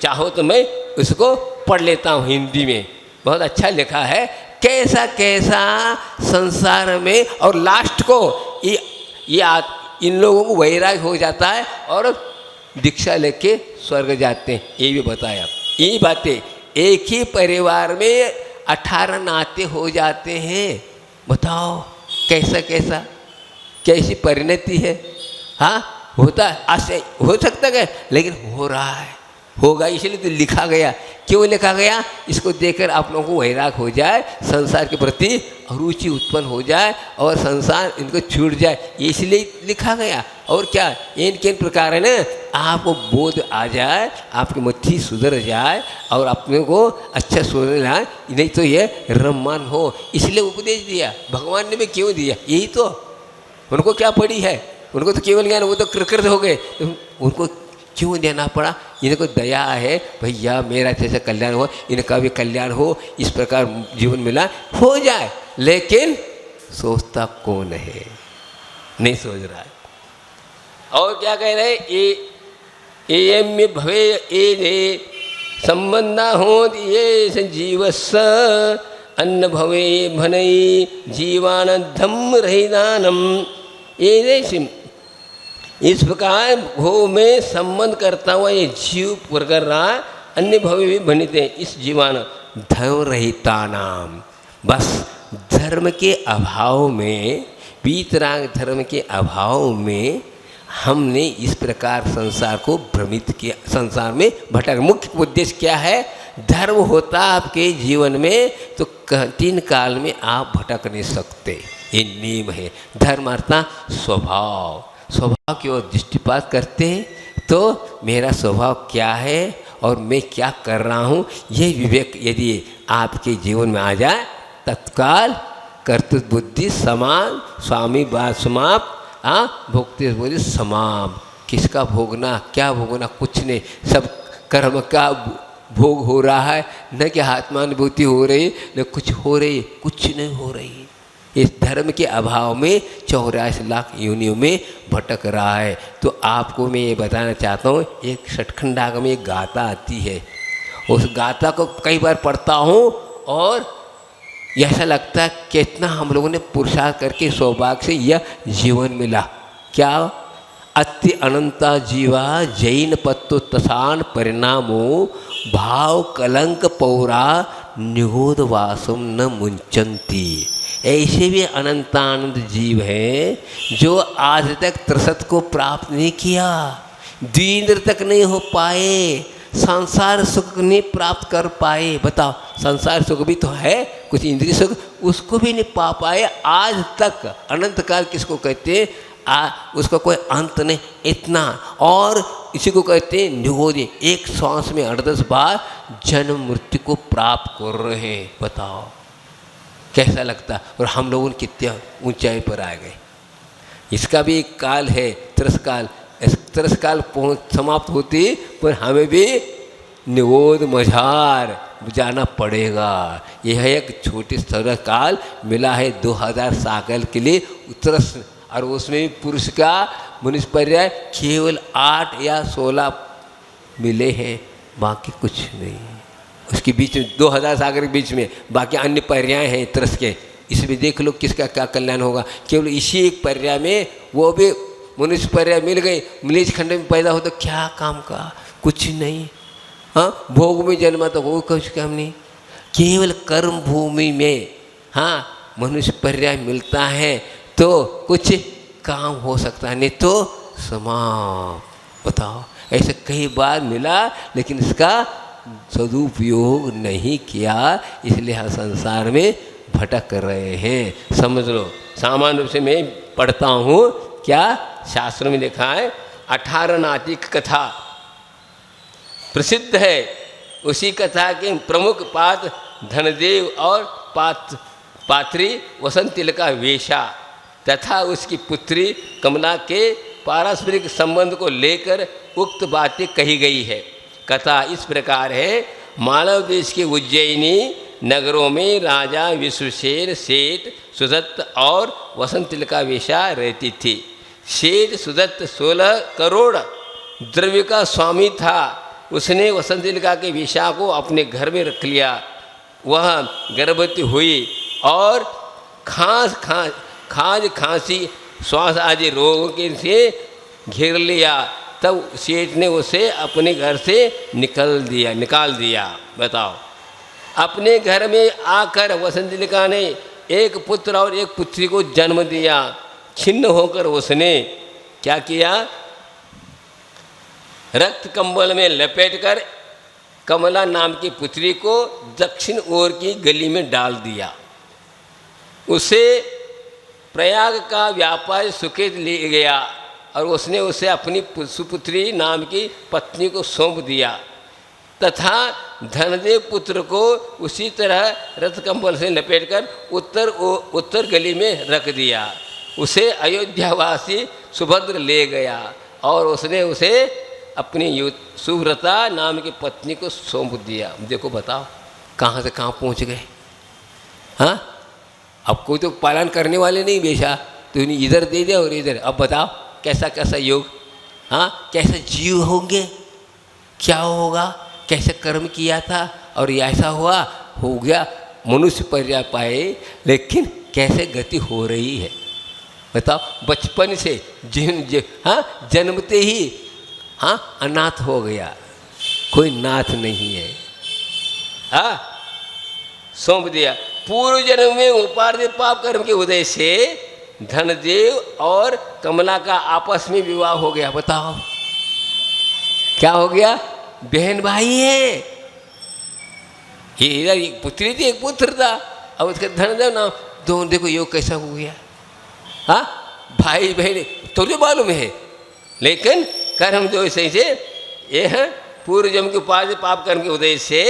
चाहो तो मैं उसको पढ़ लेता हूँ हिंदी में, बहुत अच्छा लिखा है। कैसा कैसा संसार में, और लास्ट को इन लोगों को वैराग हो जाता है और दीक्षा लेके स्वर्ग जाते हैं, ये भी बताया। ये बातें एक ही परिवार में 18 नाते हो जाते हैं। बताओ कैसा कैसा, कैसी परिणति है। हाँ, होता है, ऐसे हो सकता है, लेकिन हो रहा है, होगा, इसलिए तो लिखा गया। क्यों लिखा गया, इसको देखकर आप लोगों को वैराग हो जाए, संसार के प्रति रुचि उत्पन्न हो जाए और संसार इनको छूट जाए, इसलिए लिखा गया। और क्या, इनके प्रकार है ना, आपको बोध आ जाए, आपकी मट्ठी सुधर जाए और अपने को अच्छा सोचने लाए, नहीं तो ये रममान हो, इसलिए उपदेश दिया भगवान ने। भी क्यों दिया, यही तो। उनको क्या पड़ी है, उनको तो केवल ज्ञान, वो तो कृकृत हो गए, तो उनको क्यों देना पड़ा। इनको दया है, भैया मेरा जैसा कल्याण हो, इनका भी कल्याण हो, इस प्रकार जीवन मिला हो जाए। लेकिन सोचता कौन है, नहीं सोच रहा है। और क्या कह रहे, ये में भवे ये संबंधा हो ये संजीवस अन्न भवे भनई जीवान धम्म रहिदानम। ये इस प्रकार भव में संबंध करता हुआ ये जीव कर रहा, अन्य भव भी बनिते हैं इस जीवान धर्म रहिता नाम। बस धर्म के अभाव में, वीतराग धर्म के अभाव में हमने इस प्रकार संसार को भ्रमित किया, संसार में भटक। मुख्य उद्देश्य क्या है, धर्म होता आपके जीवन में तो 3 काल में आप भटक नहीं सकते। ये नियम है। धर्म अर्थात स्वभाव, स्वभाव की ओर दृष्टिपात करते हैं तो मेरा स्वभाव क्या है और मैं क्या कर रहा हूँ, ये विवेक यदि आपके जीवन में आ जाए तत्काल कर्तृत्व बुद्धि समान स्वामी बात समाप्त, भोक्ति बुद्धि समाप्त। किसका भोगना, क्या भोगना, कुछ नहीं, सब कर्म का भोग हो रहा है, न कि आत्मानुभूति हो रही, न कुछ हो रही, कुछ नहीं हो रही। इस धर्म के अभाव में 84 लाख योनियों में भटक रहा है। तो आपको मैं ये बताना चाहता हूँ, एक षटखंडागम में एक गाथा आती है, उस गाथा को कई बार पढ़ता हूँ और ऐसा लगता है कितना हम लोगों ने पुरुषार्थ करके सौभाग्य से यह जीवन मिला। क्या अति अनंता जीवा जैन पत्तो तसान परिणामो भाव कलंक पौरा निगोद वासम न मुंचंती। ऐसे भी अनंतानंद जीव हैं जो आज तक त्रिसत को प्राप्त नहीं किया, द्विंद्र तक नहीं हो पाए, संसार सुख नहीं प्राप्त कर पाए। बताओ, संसार सुख भी तो है, कुछ इंद्रिय सुख, उसको भी नहीं पा पाए आज तक। अनंत काल किसको कहते हैं? उसका कोई अंत नहीं, इतना। और इसी को कहते हैं निगोदी, एक श्वास में 8-10 बार जन्म मृत्यु को प्राप्त कर रहे हैं। बताओ कैसा लगता, और हम लोगों ने कितने ऊंचाई पर आ गए। इसका भी एक काल है, तिरस्काल। तिरस्काल समाप्त होती, पर हमें भी निगोद मझार जाना पड़ेगा। यह एक छोटी सरल काल मिला है 2000 साल के लिए उत्तरस, और उसमें भी पुरुष का मनुष्य पर्याय केवल 8 या 16 मिले हैं, बाकी कुछ नहीं। उसके बीच में 2000 सागर के बीच में बाकी अन्य पर्याय हैं तरस के, इसमें देख लो किसका क्या कल्याण होगा। केवल इसी एक पर्याय में, वो भी मनुष्य पर्याय मिल गई, मलेच खंड में पैदा हो तो क्या काम का, कुछ नहीं। हाँ, भोग में जन्मा तो वो कुछ काम नहीं। केवल कर्म भूमि में मनुष्य पर्याय मिलता है तो कुछ काम हो सकता है, नहीं तो समाप्त। बताओ, ऐसे कई बार मिला लेकिन इसका सदुपयोग नहीं किया, इसलिए हम संसार में भटक रहे हैं। समझ लो, सामान्य रूप से मैं पढ़ता हूँ, क्या शास्त्रों में लिखा है, 18 नाटी की कथा प्रसिद्ध है। उसी कथा के प्रमुख पात्र धनदेव और पात्री वसंतिल का वेशा तथा उसकी पुत्री कमला के पारस्परिक संबंध को लेकर उक्त बातें कही गई है। कथा इस प्रकार है, मालव देश के उज्जैनी नगरों में राजा विश्वसेन सेठ सुदत्त और वसंतिल का वेशा रहती थी। सेठ सुदत्त 16 करोड़ द्रव्य का स्वामी था। उसने वसंतिलिका के वेशा को अपने घर में रख लिया। वह गर्भवती हुई और खांसी श्वास आदि रोगों के से घेर लिया। तब सेठ ने उसे अपने घर से निकाल दिया। बताओ, अपने घर में आकर वसंतिलिका ने एक पुत्र और एक पुत्री को जन्म दिया। छिन्न होकर उसने क्या किया, रक्त कंबल में लपेटकर कमला नाम की पुत्री को दक्षिण ओर की गली में डाल दिया। उसे प्रयाग का व्यापार सुकेत ले गया और उसने उसे अपनी सुपुत्री नाम की पत्नी को सौंप दिया तथा धनदेव पुत्र को उसी तरह रथ कंबल से लपेटकर उत्तर गली में रख दिया। उसे अयोध्यावासी सुभद्र ले गया और उसने उसे अपनी सुव्रता नाम की पत्नी को सौंप दिया। देखो, बताओ कहाँ से कहाँ पहुँच गए। हाँ, अब कोई तो पालन करने वाले नहीं बेचा, तो इन्हें इधर दे दिया और इधर। अब बताओ कैसा कैसा योग, कैसे जीव होंगे, क्या होगा, कैसे कर्म किया था और ऐसा हो गया। मनुष्य पर्याय पाए, लेकिन कैसे गति हो रही है। बताओ, बचपन से जन्मते ही अनाथ हो गया, कोई नाथ नहीं है। सौंप दिया। पूर्व जन्म में उपार्जित पाप कर्म के उदय से धनदेव और कमला का आपस में विवाह हो गया। बताओ क्या हो गया, बहन भाई है। ये इधर एक पुत्री थी, एक पुत्र था। अब उसका धनदेव नाम, दोनों देखो योग कैसा हो गया। भाई बहन तुझे मालूम है, लेकिन कर्म जो सही से ये है पूर्व जन्म के उपाधि पाप कर्म के उदय से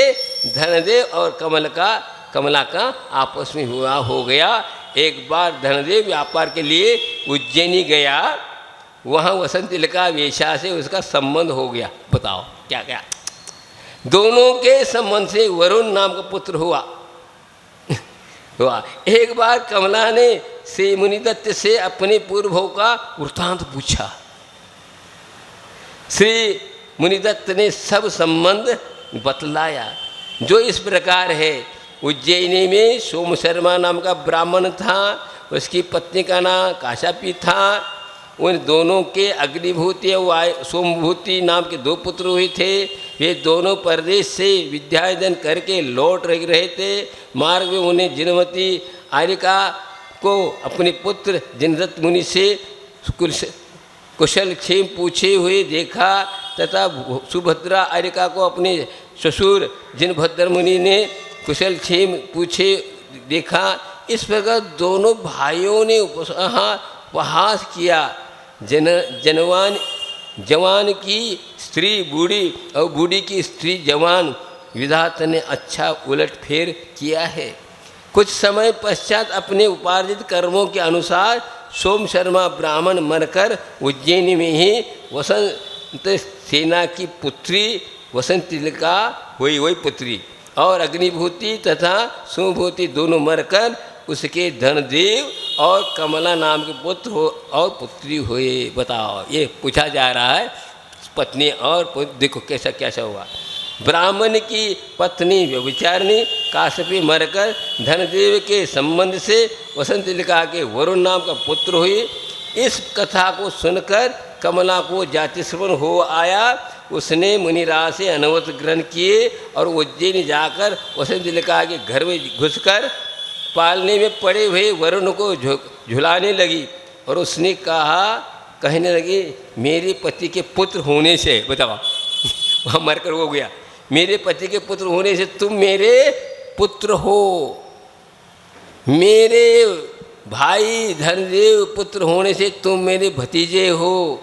धनदेव और कमला का आपस में हुआ हो गया। एक बार धनदेव व्यापार के लिए उज्जैनी गया, वहाँ वसंत तिलका वेश्या से उसका संबंध हो गया। बताओ क्या क्या, दोनों के संबंध से वरुण नाम का पुत्र हुआ। एक बार कमला ने से मुनिदत्त से अपने पूर्व का वृत्तांत पूछा। श्री मुनिदत्त ने सब संबंध बतलाया, जो इस प्रकार है। उज्जैनी में सोम शर्मा नाम का ब्राह्मण था, उसकी पत्नी का नाम काशापी था। उन दोनों के अग्निभूति और सोमभूति नाम के 2 पुत्र हुए थे। वे दोनों परदेश से विद्यार्जन करके लौट रहे थे। मार्ग में उन्हें जिनवती आर्यका को अपने पुत्र जिनदत्त मुनि से कुशल क्षेम पूछे हुए देखा, तथा सुभद्रा आर्यका को अपने ससुर जिनभद्र मुनि ने कुशल क्षेम पूछे देखा। इस प्रकार दोनों भाइयों ने उपहास किया। जवान की स्त्री बूढ़ी और बूढ़ी की स्त्री जवान, विधाता ने अच्छा उलटफेर किया है। कुछ समय पश्चात अपने उपार्जित कर्मों के अनुसार सोम शर्मा ब्राह्मण मरकर उज्जैन में ही वसंत सेना की पुत्री वसंत तिलका हुई, वही पुत्री, और अग्निभूति तथा सोमभूति दोनों मरकर उसके धनदेव और कमला नाम के पुत्र हो और पुत्री हुए। बताओ, ये पूछा जा रहा है पत्नी और देखो कैसा कैसा हुआ। ब्राह्मण की पत्नी व्यभिचारिणी काश्यपी मरकर धनदेव के संबंध से वसंत तिलका के वरुण नाम का पुत्र हुई। इस कथा को सुनकर कमला को जातिस्मरण हो आया। उसने मुनिराज से अनुमति ग्रहण किए और उज्जैन जाकर वसंत तिलका के घर में घुसकर पालने में पड़े हुए वरुण को झुलाने लगी और उसने कहने लगी, मेरे पति के पुत्र होने से, बताओ वहाँ मरकर हो गया, मेरे पति के पुत्र होने से तुम मेरे पुत्र हो, मेरे भाई धनदेव पुत्र होने से तुम मेरे भतीजे हो,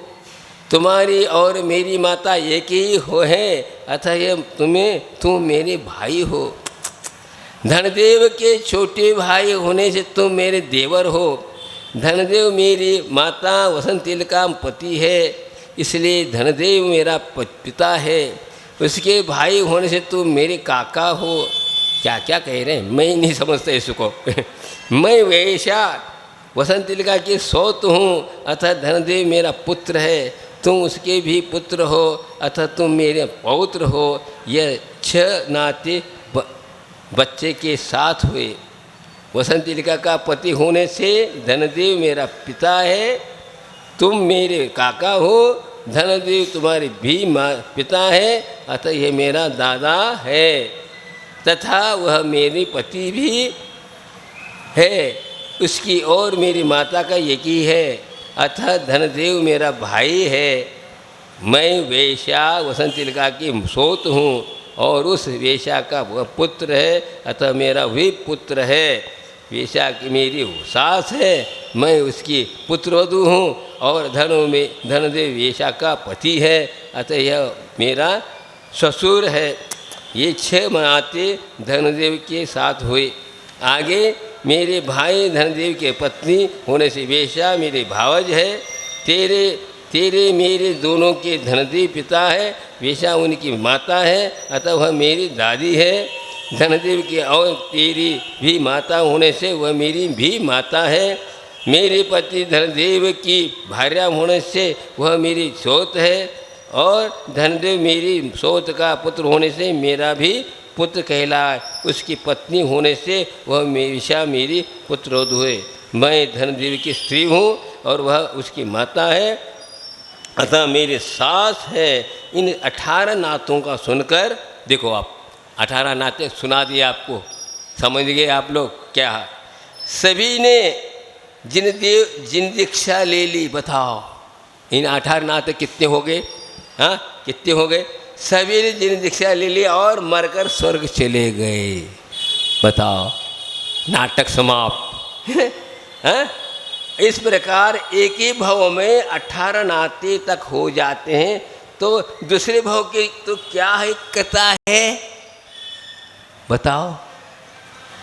तुम्हारी और मेरी माता एक ही हो है, अतः ये तुम मेरे भाई हो। धनदेव के छोटे भाई होने से तुम मेरे देवर हो। धनदेव मेरी माता वसंत तिलका पति है, इसलिए धनदेव मेरा पिता है। उसके भाई होने से तुम मेरे काका हो। क्या क्या कह रहे हैं, मैं नहीं समझता इसको। मैं वैश्या वसंत तिलका की सौत हूँ, अतः धनदेव मेरा पुत्र है, तुम उसके भी पुत्र हो, अतः तुम मेरे पौत्र हो। यह 6 नाते बच्चे के साथ हुए। वसंत तिलका का पति होने से धनदेव मेरा पिता है, तुम मेरे काका हो। धनदेव तुम्हारे भी पिता है, अतः यह मेरा दादा है, तथा वह मेरे पति भी है, उसकी और मेरी माता का एक ही है, अतः धनदेव मेरा भाई है। मैं वेश्या वसंत तिलका की सौत हूँ और उस वेश्या का वह पुत्र है, अतः मेरा भी पुत्र है। वेश्या की मेरी सास है, मैं उसकी पुत्रवधू हूँ और धनदेव वेश्या का पति है, अतः यह मेरा ससुर है। ये 6 नाते धनदेव के साथ हुए। आगे मेरे भाई धनदेव के पत्नी होने से वेश्या मेरे भावज है। तेरे मेरे दोनों के धनदेव पिता है, वेश्या उनकी माता है, अतः वह मेरी दादी है। धनदेव की और तेरी भी माता होने से वह मेरी भी माता है। मेरे पति धनदेव की भार्या होने से वह मेरी सौत है और धनदेव मेरी सौत का पुत्र होने से मेरा भी पुत्र कहलाए। उसकी पत्नी होने से वह वेश्या मेरी पुत्रवधू है। मैं धनदेव की स्त्री हूँ और वह उसकी माता है, अतः मेरी सास है। इन 18 नातों का सुनकर, देखो आप 18 नाते सुना दिए आपको, समझ गए आप लोग क्या। सभी ने जिन दीक्षा ले ली। बताओ इन 18 नाते कितने हो गए? हाँ, कितने हो गए? सभी ने जिन दीक्षा ले ली और मरकर स्वर्ग चले गए। बताओ, नाटक समाप्त। हाँ, इस प्रकार एक ही भव में 18 नाते तक हो जाते हैं, तो दूसरे भव की तो क्या है कथा है बताओ।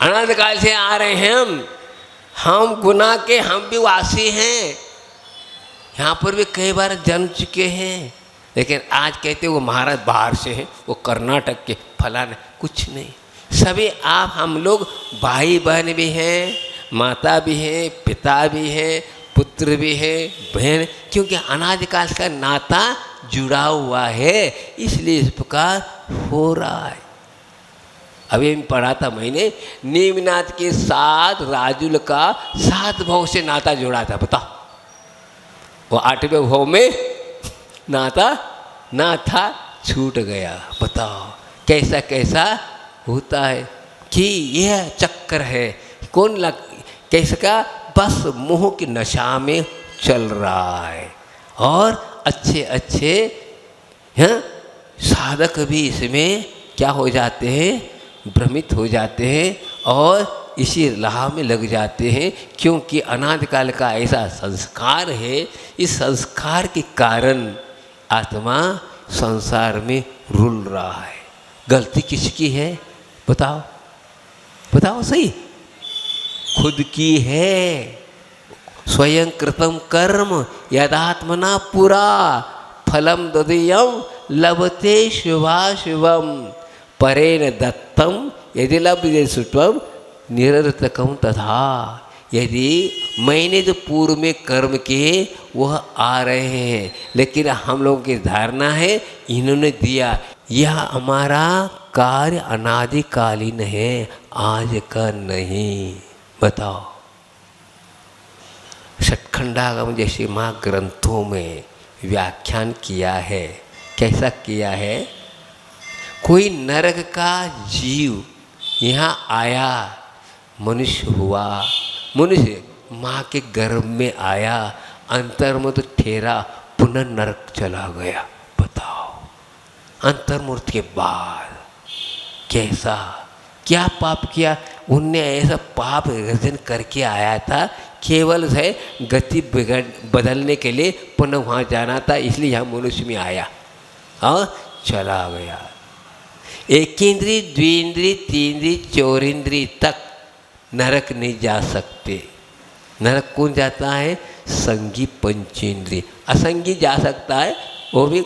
अनंत काल से आ रहे हैं हम गुनाह के हम भी वासी हैं, यहाँ पर भी कई बार जन्म चुके हैं, लेकिन आज कहते वो महाराज बाहर से हैं, वो कर्नाटक के फलाने, कुछ नहीं। सभी आप हम लोग भाई बहन भी हैं, माता भी हैं, पिता भी हैं, पुत्र भी हैं, बहन, क्योंकि अनादिकाल का नाता जुड़ा हुआ है, इसलिए इस प्रकार हो रहा है। अभी पढ़ा था मैंने, नीमनाथ के साथ राजुल का 7 भव से नाता जुड़ा था, बताओ। वो 8वें भव में नाता ना था, छूट गया। बताओ कैसा कैसा होता है कि यह चक्कर है। कौन कैसे का बस मोह की नशा में चल रहा है, और अच्छे अच्छे हैं साधक भी इसमें क्या हो जाते हैं, भ्रमित हो जाते हैं और इसी राह में लग जाते हैं, क्योंकि अनादिकाल का ऐसा संस्कार है। इस संस्कार के कारण आत्मा संसार में रुल रहा है। गलती किसकी है बताओ, बताओ सही, खुद की है। स्वयं कृतम कर्म यदात्मना पुरा फलम ददीयम लभते शुभाशुभम परेण दत्तम यदि लभ्यते सुष्वम निरर्थकम तथा। यदि मैंने जो पूर्व में कर्म किए वह आ रहे हैं, लेकिन हम लोगों की धारणा है इन्होंने दिया, यह हमारा कार्य अनादिकालीन है, आज का नहीं। बताओ षटखंडागम जैसे माँ ग्रंथों में व्याख्यान किया है, कैसा किया है। कोई नरक का जीव यहाँ आया, मनुष्य हुआ, मनुष्य माँ के गर्भ में आया, अंतर्मुक्त ठहरा, पुनः नरक चला गया। बताओ अंतर्मुक्त के बाद कैसा क्या पाप किया उनने, ऐसा पाप गर्जन करके आया था, केवल है गति बदलने के लिए पुनः वहाँ जाना था, इसलिए यहाँ मनुष्य में आया और चला गया। एक इंद्री, द्विंद्री, तीन्द्री, चौरिंद्री तक नरक नहीं जा सकते। नरक कौन जाता है, संगी पंचेंद्री। असंगी जा सकता है, वो भी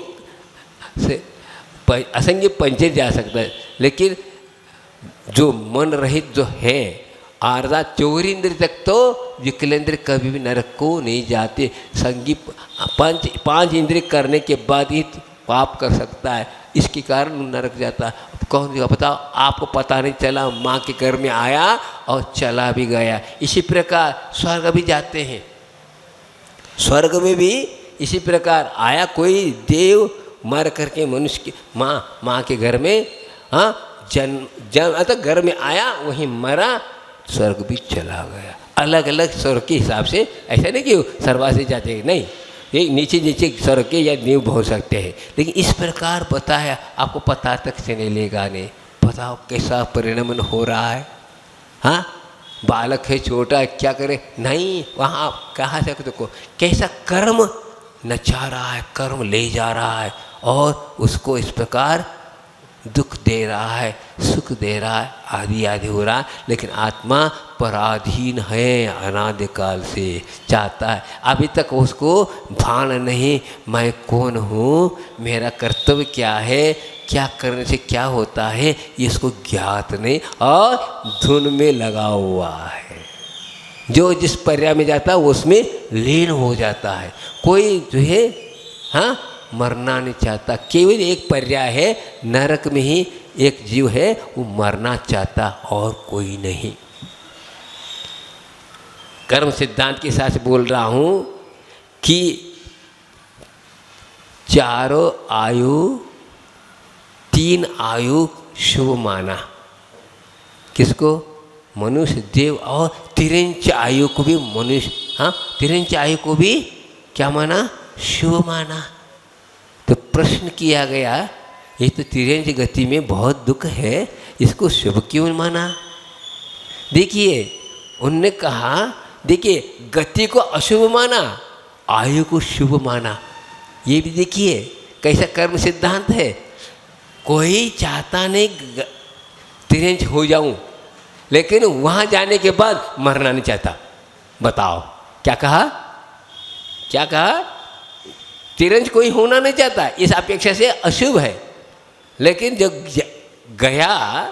असंगी पंचे जा सकता है, लेकिन जो मन रहित जो है आर्धा चौरिंद्र तक तो विकलेंद्र कभी भी नरक को नहीं जाते। संगी पांच इंद्रिय करने के बाद ही पाप कर सकता है, इसके कारण नरक जाता है। कौन बताओ, आपको पता नहीं चला, माँ के घर में आया और चला भी गया। इसी प्रकार स्वर्ग भी जाते हैं, स्वर्ग में भी इसी प्रकार आया, कोई देव मर करके मनुष्य की माँ के घर में जन्म अतः घर में आया, वहीं मरा, स्वर्ग भी चला गया। अलग अलग स्वर्ग के हिसाब से, ऐसा नहीं कि सर्वासी जाते हैं, नहीं, ये नीचे नीचे स्वर्ग के या नींव हो सकते हैं, लेकिन इस प्रकार बताया, आपको पता तक से नहीं लेगा। नहीं बताओ कैसा परिणमन हो रहा है। हाँ बालक है छोटा है, क्या करे, नहीं वहाँ कहाँ से को कैसा कर्म नचा रहा है, कर्म ले जा रहा है और उसको इस प्रकार दुख दे रहा है, सुख दे रहा है, आदि आदि हो रहा है, लेकिन आत्मा पराधीन है, अनादिकाल से चाहता है। अभी तक उसको भान नहीं, मैं कौन हूँ, मेरा कर्तव्य क्या है, क्या करने से क्या होता है, ये इसको ज्ञात नहीं और धुन में लगा हुआ है। जो जिस पर्याय में जाता है वो उसमें लीन हो जाता है। कोई जो है हाँ मरना नहीं चाहता, केवल एक पर्याय है, नरक में ही एक जीव है वो मरना चाहता और कोई नहीं। कर्म सिद्धांत के साथ बोल रहा हूँ कि चारों आयु, 3 आयु शुभ माना, किसको, मनुष्य, देव और 3 आयु को भी मनुष्य, हाँ 3 आयु को भी क्या माना, शुभ माना। तो प्रश्न किया गया, ये तो 3 गति में बहुत दुख है, इसको शुभ क्यों माना। देखिए उनने कहा देखिए गति को अशुभ माना, आयु को शुभ माना। ये भी देखिए कैसा कर्म सिद्धांत है। कोई चाहता नहीं तिरंज हो जाऊं, लेकिन वहाँ जाने के बाद मरना नहीं चाहता। बताओ क्या कहा, क्या कहा? तिरंज कोई होना नहीं चाहता, इस अपेक्षा से अशुभ है। लेकिन जब गया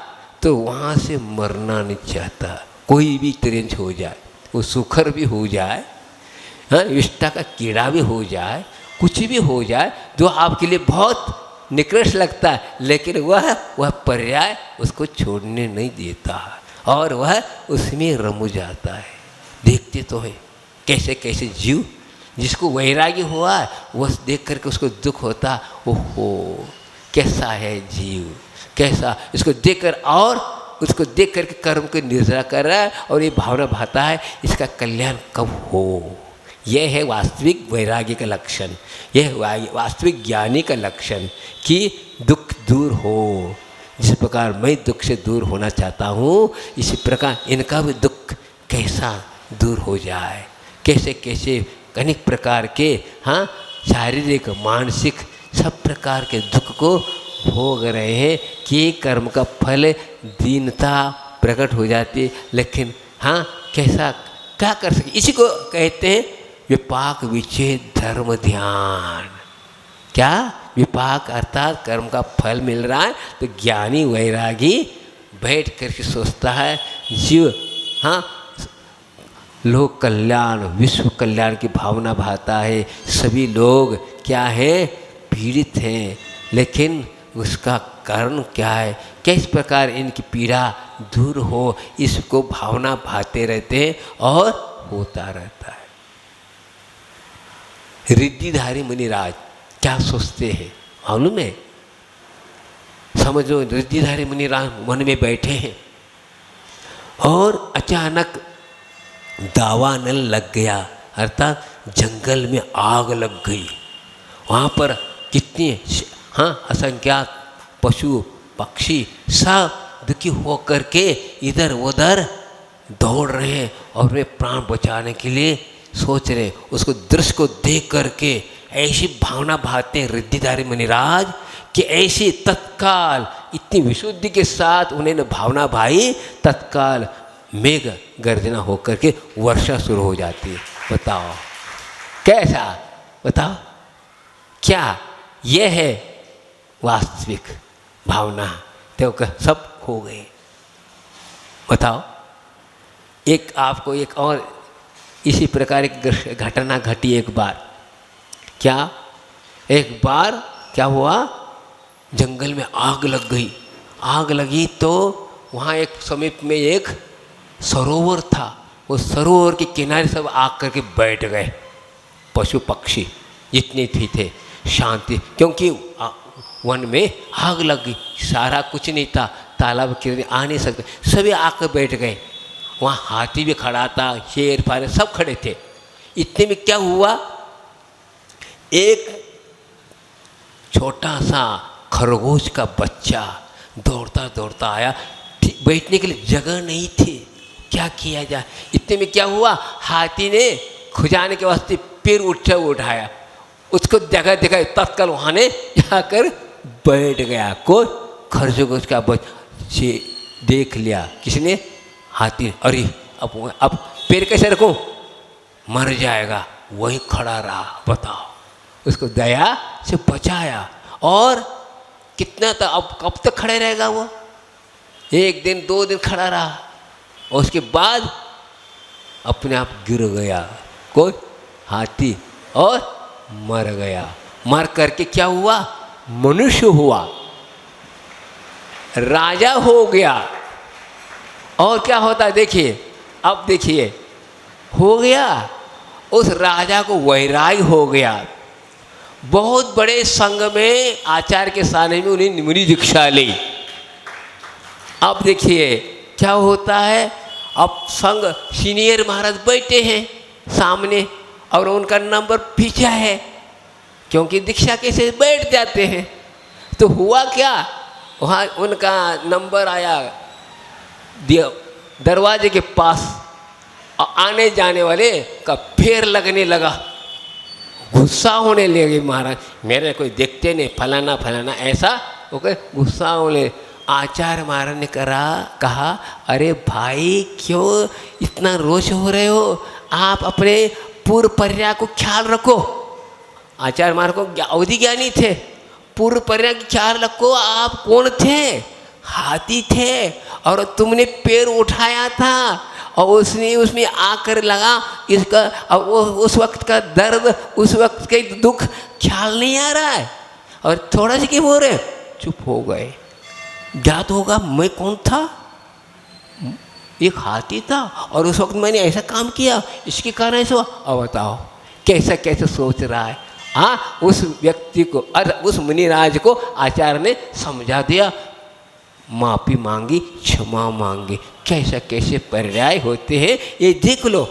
तो वहाँ से मरना नहीं चाहता। कोई भी तिरंज हो जाए, वो सुखर भी हो जाए, हाँ, विष्ठा का कीड़ा भी हो जाए, कुछ भी हो जाए जो आपके लिए बहुत निकृष्ट लगता है, लेकिन वह पर्याय उसको छोड़ने नहीं देता और वह उसमें रम जाता है। देखते तो है कैसे कैसे जीव, जिसको वैराग्य हुआ है वह देख करके उसको दुख होता, ओहो कैसा है जीव, कैसा, इसको देखकर और उसको देख करके कर्म को निर्जरा कर रहा है और ये भावना भाता है इसका कल्याण कब हो। यह है वास्तविक वैराग्य का लक्षण, यह वास्तविक ज्ञानी का लक्षण कि दुख दूर हो। जिस प्रकार मैं दुख से दूर होना चाहता हूँ, इसी प्रकार इनका भी दुख कैसा दूर हो जाए। कैसे कैसे अनेक प्रकार के, हाँ, शारीरिक मानसिक सब प्रकार के दुख को भोग रहे हैं कि कर्म का फल दीनता प्रकट हो जाती है। लेकिन हाँ, कैसा क्या कर सके, इसी को कहते हैं विपाक विच्छेद धर्म ध्यान। क्या विपाक अर्थात कर्म का फल मिल रहा है तो ज्ञानी वैरागी बैठ करके सोचता है जीव, हाँ, लोक कल्याण विश्व कल्याण की भावना भाता है। सभी लोग क्या है, पीड़ित हैं, लेकिन उसका कारण क्या है, किस प्रकार इनकी पीड़ा दूर हो, इसको भावना भाते रहते हैं और होता रहता है। रिद्धिधारी मुनिराज क्या सोचते हैं मालूम है? समझो, रिद्धिधारी मुनिराज वन में बैठे हैं और अचानक दावानल लग गया, अर्थात जंगल में आग लग गई। वहाँ पर कितने, हाँ, असंख्यात पशु पक्षी सब दुखी होकर के इधर उधर दौड़ रहे हैं और वे प्राण बचाने के लिए सोच रहे हैं। उसको दृश्य को देख करके ऐसी भावना भाते हैं रिद्धिधारी मुनिराज कि ऐसी तत्काल इतनी विशुद्धि के साथ उन्हें भावना भाई, तत्काल मेघ गर्जना होकर के वर्षा शुरू हो जाती है। बताओ कैसा, बताओ क्या यह है वास्तविक भावना? तो सब हो गए। बताओ, एक आपको एक और इसी प्रकार एक घटना घटी एक बार। क्या, एक बार क्या हुआ, जंगल में आग लग गई। आग लगी तो वहाँ एक समीप में एक सरोवर था। वो सरोवर के किनारे सब आग करके बैठ गए, पशु पक्षी जितने भी थे, शांति, क्योंकि वन में आग लग गई, सारा कुछ नहीं था, तालाब के आ नहीं सकते, सभी आकर बैठ गए। वहाँ हाथी भी खड़ा था, शेर फारे सब खड़े थे। इतने में क्या हुआ, एक छोटा सा खरगोश का बच्चा दौड़ता दौड़ता आया। बैठने के लिए जगह नहीं थी, क्या किया जाए। इतने में क्या हुआ, हाथी ने खुजाने के वास्ते पैर उठाया, उसको जगह दिखाई, तत्काल वहाँ ने जाकर बैठ गया। कोई खरगोश का बच्चे देख लिया, किसने, हाथी। अरे अब पैर कैसे रखूं, मर जाएगा। वही खड़ा रहा। बताओ, उसको दया से बचाया। और कितना था, अब कब तक खड़े रहेगा वो? एक दिन 2 दिन खड़ा रहा, और उसके बाद अपने आप गिर गया कोई हाथी और मर गया। मर करके क्या हुआ, मनुष्य हुआ, राजा हो गया। और क्या होता है देखिए, अब देखिए, हो गया, उस राजा को वैराग्य हो गया। बहुत बड़े संघ में आचार्य के सामने में उन्हें मुनि दीक्षा ली। अब देखिए क्या होता है, अब संघ सीनियर महाराज बैठे हैं सामने और उनका नंबर पीछे है, क्योंकि दीक्षा कैसे बैठ जाते हैं। तो हुआ क्या, वहाँ उनका नंबर आया दरवाजे के पास, और आने जाने वाले का फेर लगने लगा, गुस्सा होने लगे। महाराज मेरे कोई देखते नहीं, फलाना फलाना ऐसा ओके, गुस्सा होने। आचार्य महाराज ने कहा अरे भाई क्यों इतना रोष हो रहे हो, आप अपने पूर्व पर्याय को ख्याल रखो। आचार्य महाराज को अवधि ज्ञानी थे, पूर्व पर्याय की ख्याल रखो। आप कौन थे? हाथी थे, और तुमने पैर उठाया था और उसने उसमें आकर लगा इसका, और वो उस वक्त का दर्द, उस वक्त के दुख ख्याल नहीं आ रहा है, और थोड़ा सा क्यों हो रहे, चुप हो गए। ज्ञात होगा मैं कौन था, एक हाथी था और उस वक्त मैंने ऐसा काम किया, इसके कारण ऐसा हुआ। अब बताओ कैसा कैसे सोच रहा है। हाँ, उस व्यक्ति को, उस मुनिराज को आचार्य ने समझा दिया, माफ़ी मांगी, क्षमा मांगी। कैसे कैसे पर्याय होते हैं ये देख लो,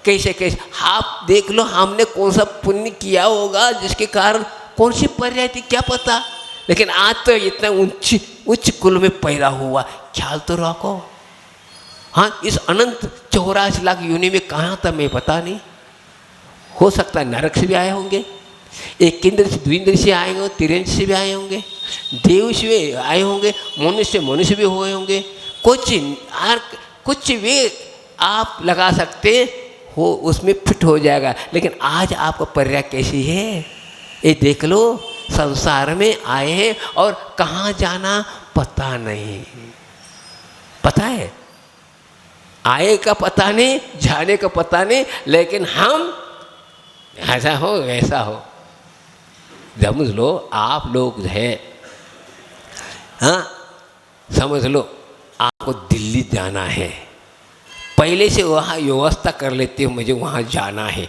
कैसे कैसे आप देख लो हमने कौन सा पुण्य किया होगा जिसके कारण कौन सी पर्याय थी क्या पता। लेकिन आज तो इतना उच्च कुल में पैदा हुआ, ख्याल तो रखो। हाँ, इस अनंत 84 लाख योनि में कहाँ था मैं पता नहीं। हो सकता है नरक से भी आए होंगे, एक इंद्र से द्विंद्र से आए होंगे, तिरंज से भी आए होंगे, देव से भी आए होंगे, मनुष्य भी हुए होंगे। कुछ भी आप लगा सकते हो, उसमें फिट हो जाएगा। लेकिन आज आपका पर्याय कैसी है ये देख लो। संसार में आए हैं और कहाँ जाना पता नहीं। पता है, आए का पता नहीं, जाने का पता नहीं, लेकिन हम ऐसा हो वैसा हो। समझ लो आप लोग है, हाँ समझ लो आपको दिल्ली जाना है, पहले से वहाँ व्यवस्था कर लेते हो मुझे वहाँ जाना है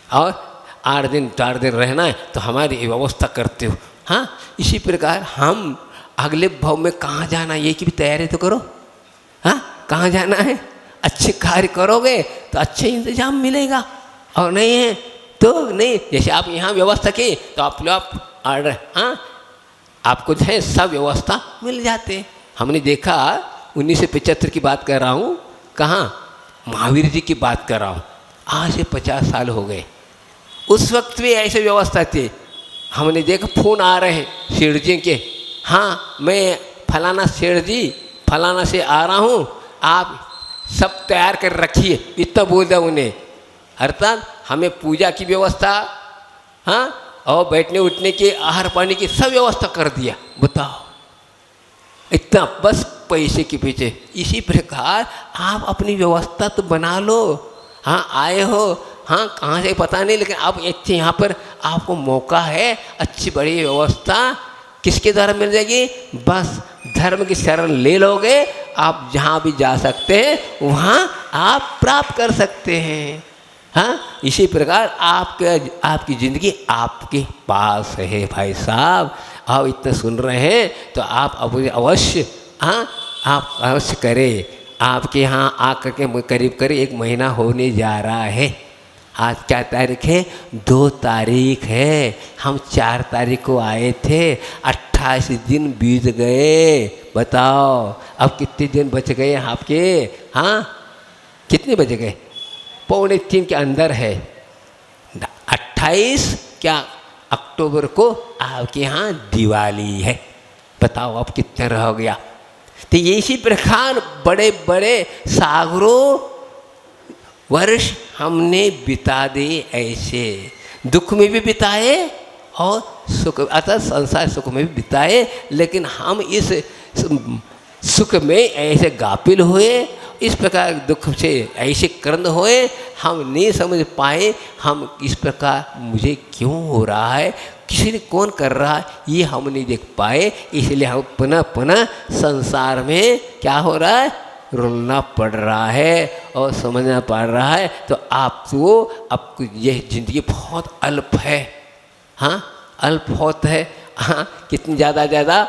और 8 दिन 4 दिन रहना है तो हमारी व्यवस्था करते हो। हाँ, इसी प्रकार हम अगले भाव में कहाँ जाना ये की भी तैयारी तो करो। हाँ, कहाँ जाना है, अच्छे कार्य करोगे तो अच्छे इंतजाम मिलेगा, और नहीं है तो नहीं। जैसे आप यहाँ व्यवस्था की तो आप लोग ऑर्डर, हाँ आपको जो है सब व्यवस्था मिल जाते। हमने देखा 1975 की बात कर रहा हूँ, कहाँ महावीर जी की बात कर रहा हूँ, आज से 50 साल हो गए। उस वक्त भी ऐसे व्यवस्था थी। हमने देखा फोन आ रहे हैं शेठ जी के, हाँ मैं फलाना शेठ जी फलाना से आ रहा हूँ, आप सब तैयार कर रखिए, इतना बोल दिया उन्हें। अर्थात हमें पूजा की व्यवस्था, हाँ और बैठने उठने की, आहार पानी की सब व्यवस्था कर दिया। बताओ इतना, बस पैसे के पीछे। इसी प्रकार आप अपनी व्यवस्था तो बना लो। हाँ आए हो, हाँ कहाँ से पता नहीं, लेकिन आप अच्छे यहाँ पर आपको मौका है, अच्छी बड़ी व्यवस्था किसके द्वारा मिल जाएगी, बस धर्म की शरण ले लोगे, आप जहाँ भी जा सकते हैं वहाँ आप प्राप्त कर सकते हैं। हाँ, इसी प्रकार आपकी ज़िंदगी आपके पास है भाई साहब। आप इतना सुन रहे हैं तो आप अवश्य, हाँ आप अवश्य करें। आपके यहाँ आकर के करीब 1 महीना होने जा रहा है। आज क्या तारीख है, 2 तारीख है। हम 4 तारीख को आए थे, 28 दिन बीत गए। बताओ अब कितने दिन बच गए आपके, हाँ कितने बच गए, 2.25 के अंदर है। 28 क्या अक्टूबर को आपके यहाँ दिवाली है। बताओ अब कितना रह गया। तो इसी प्रकार बड़े बड़े सागरों वर्ष हमने बिता दे, ऐसे दुख में भी बिताए और सुख, अर्थात संसार सुख में भी बिताए। लेकिन हम इस सुख में ऐसे गाफिल हुए, इस प्रकार दुख से ऐसे क्रंद हुए, हम नहीं समझ पाए हम इस प्रकार मुझे क्यों हो रहा है, किसी ने कौन कर रहा है, ये हम नहीं देख पाए। इसलिए हम पुनः संसार में क्या हो रहा है, रुलना पड़ रहा है और समझना पड़ रहा है। तो आपको यह जिंदगी बहुत अल्प है। हाँ अल्प होता है। हाँ कितनी ज़्यादा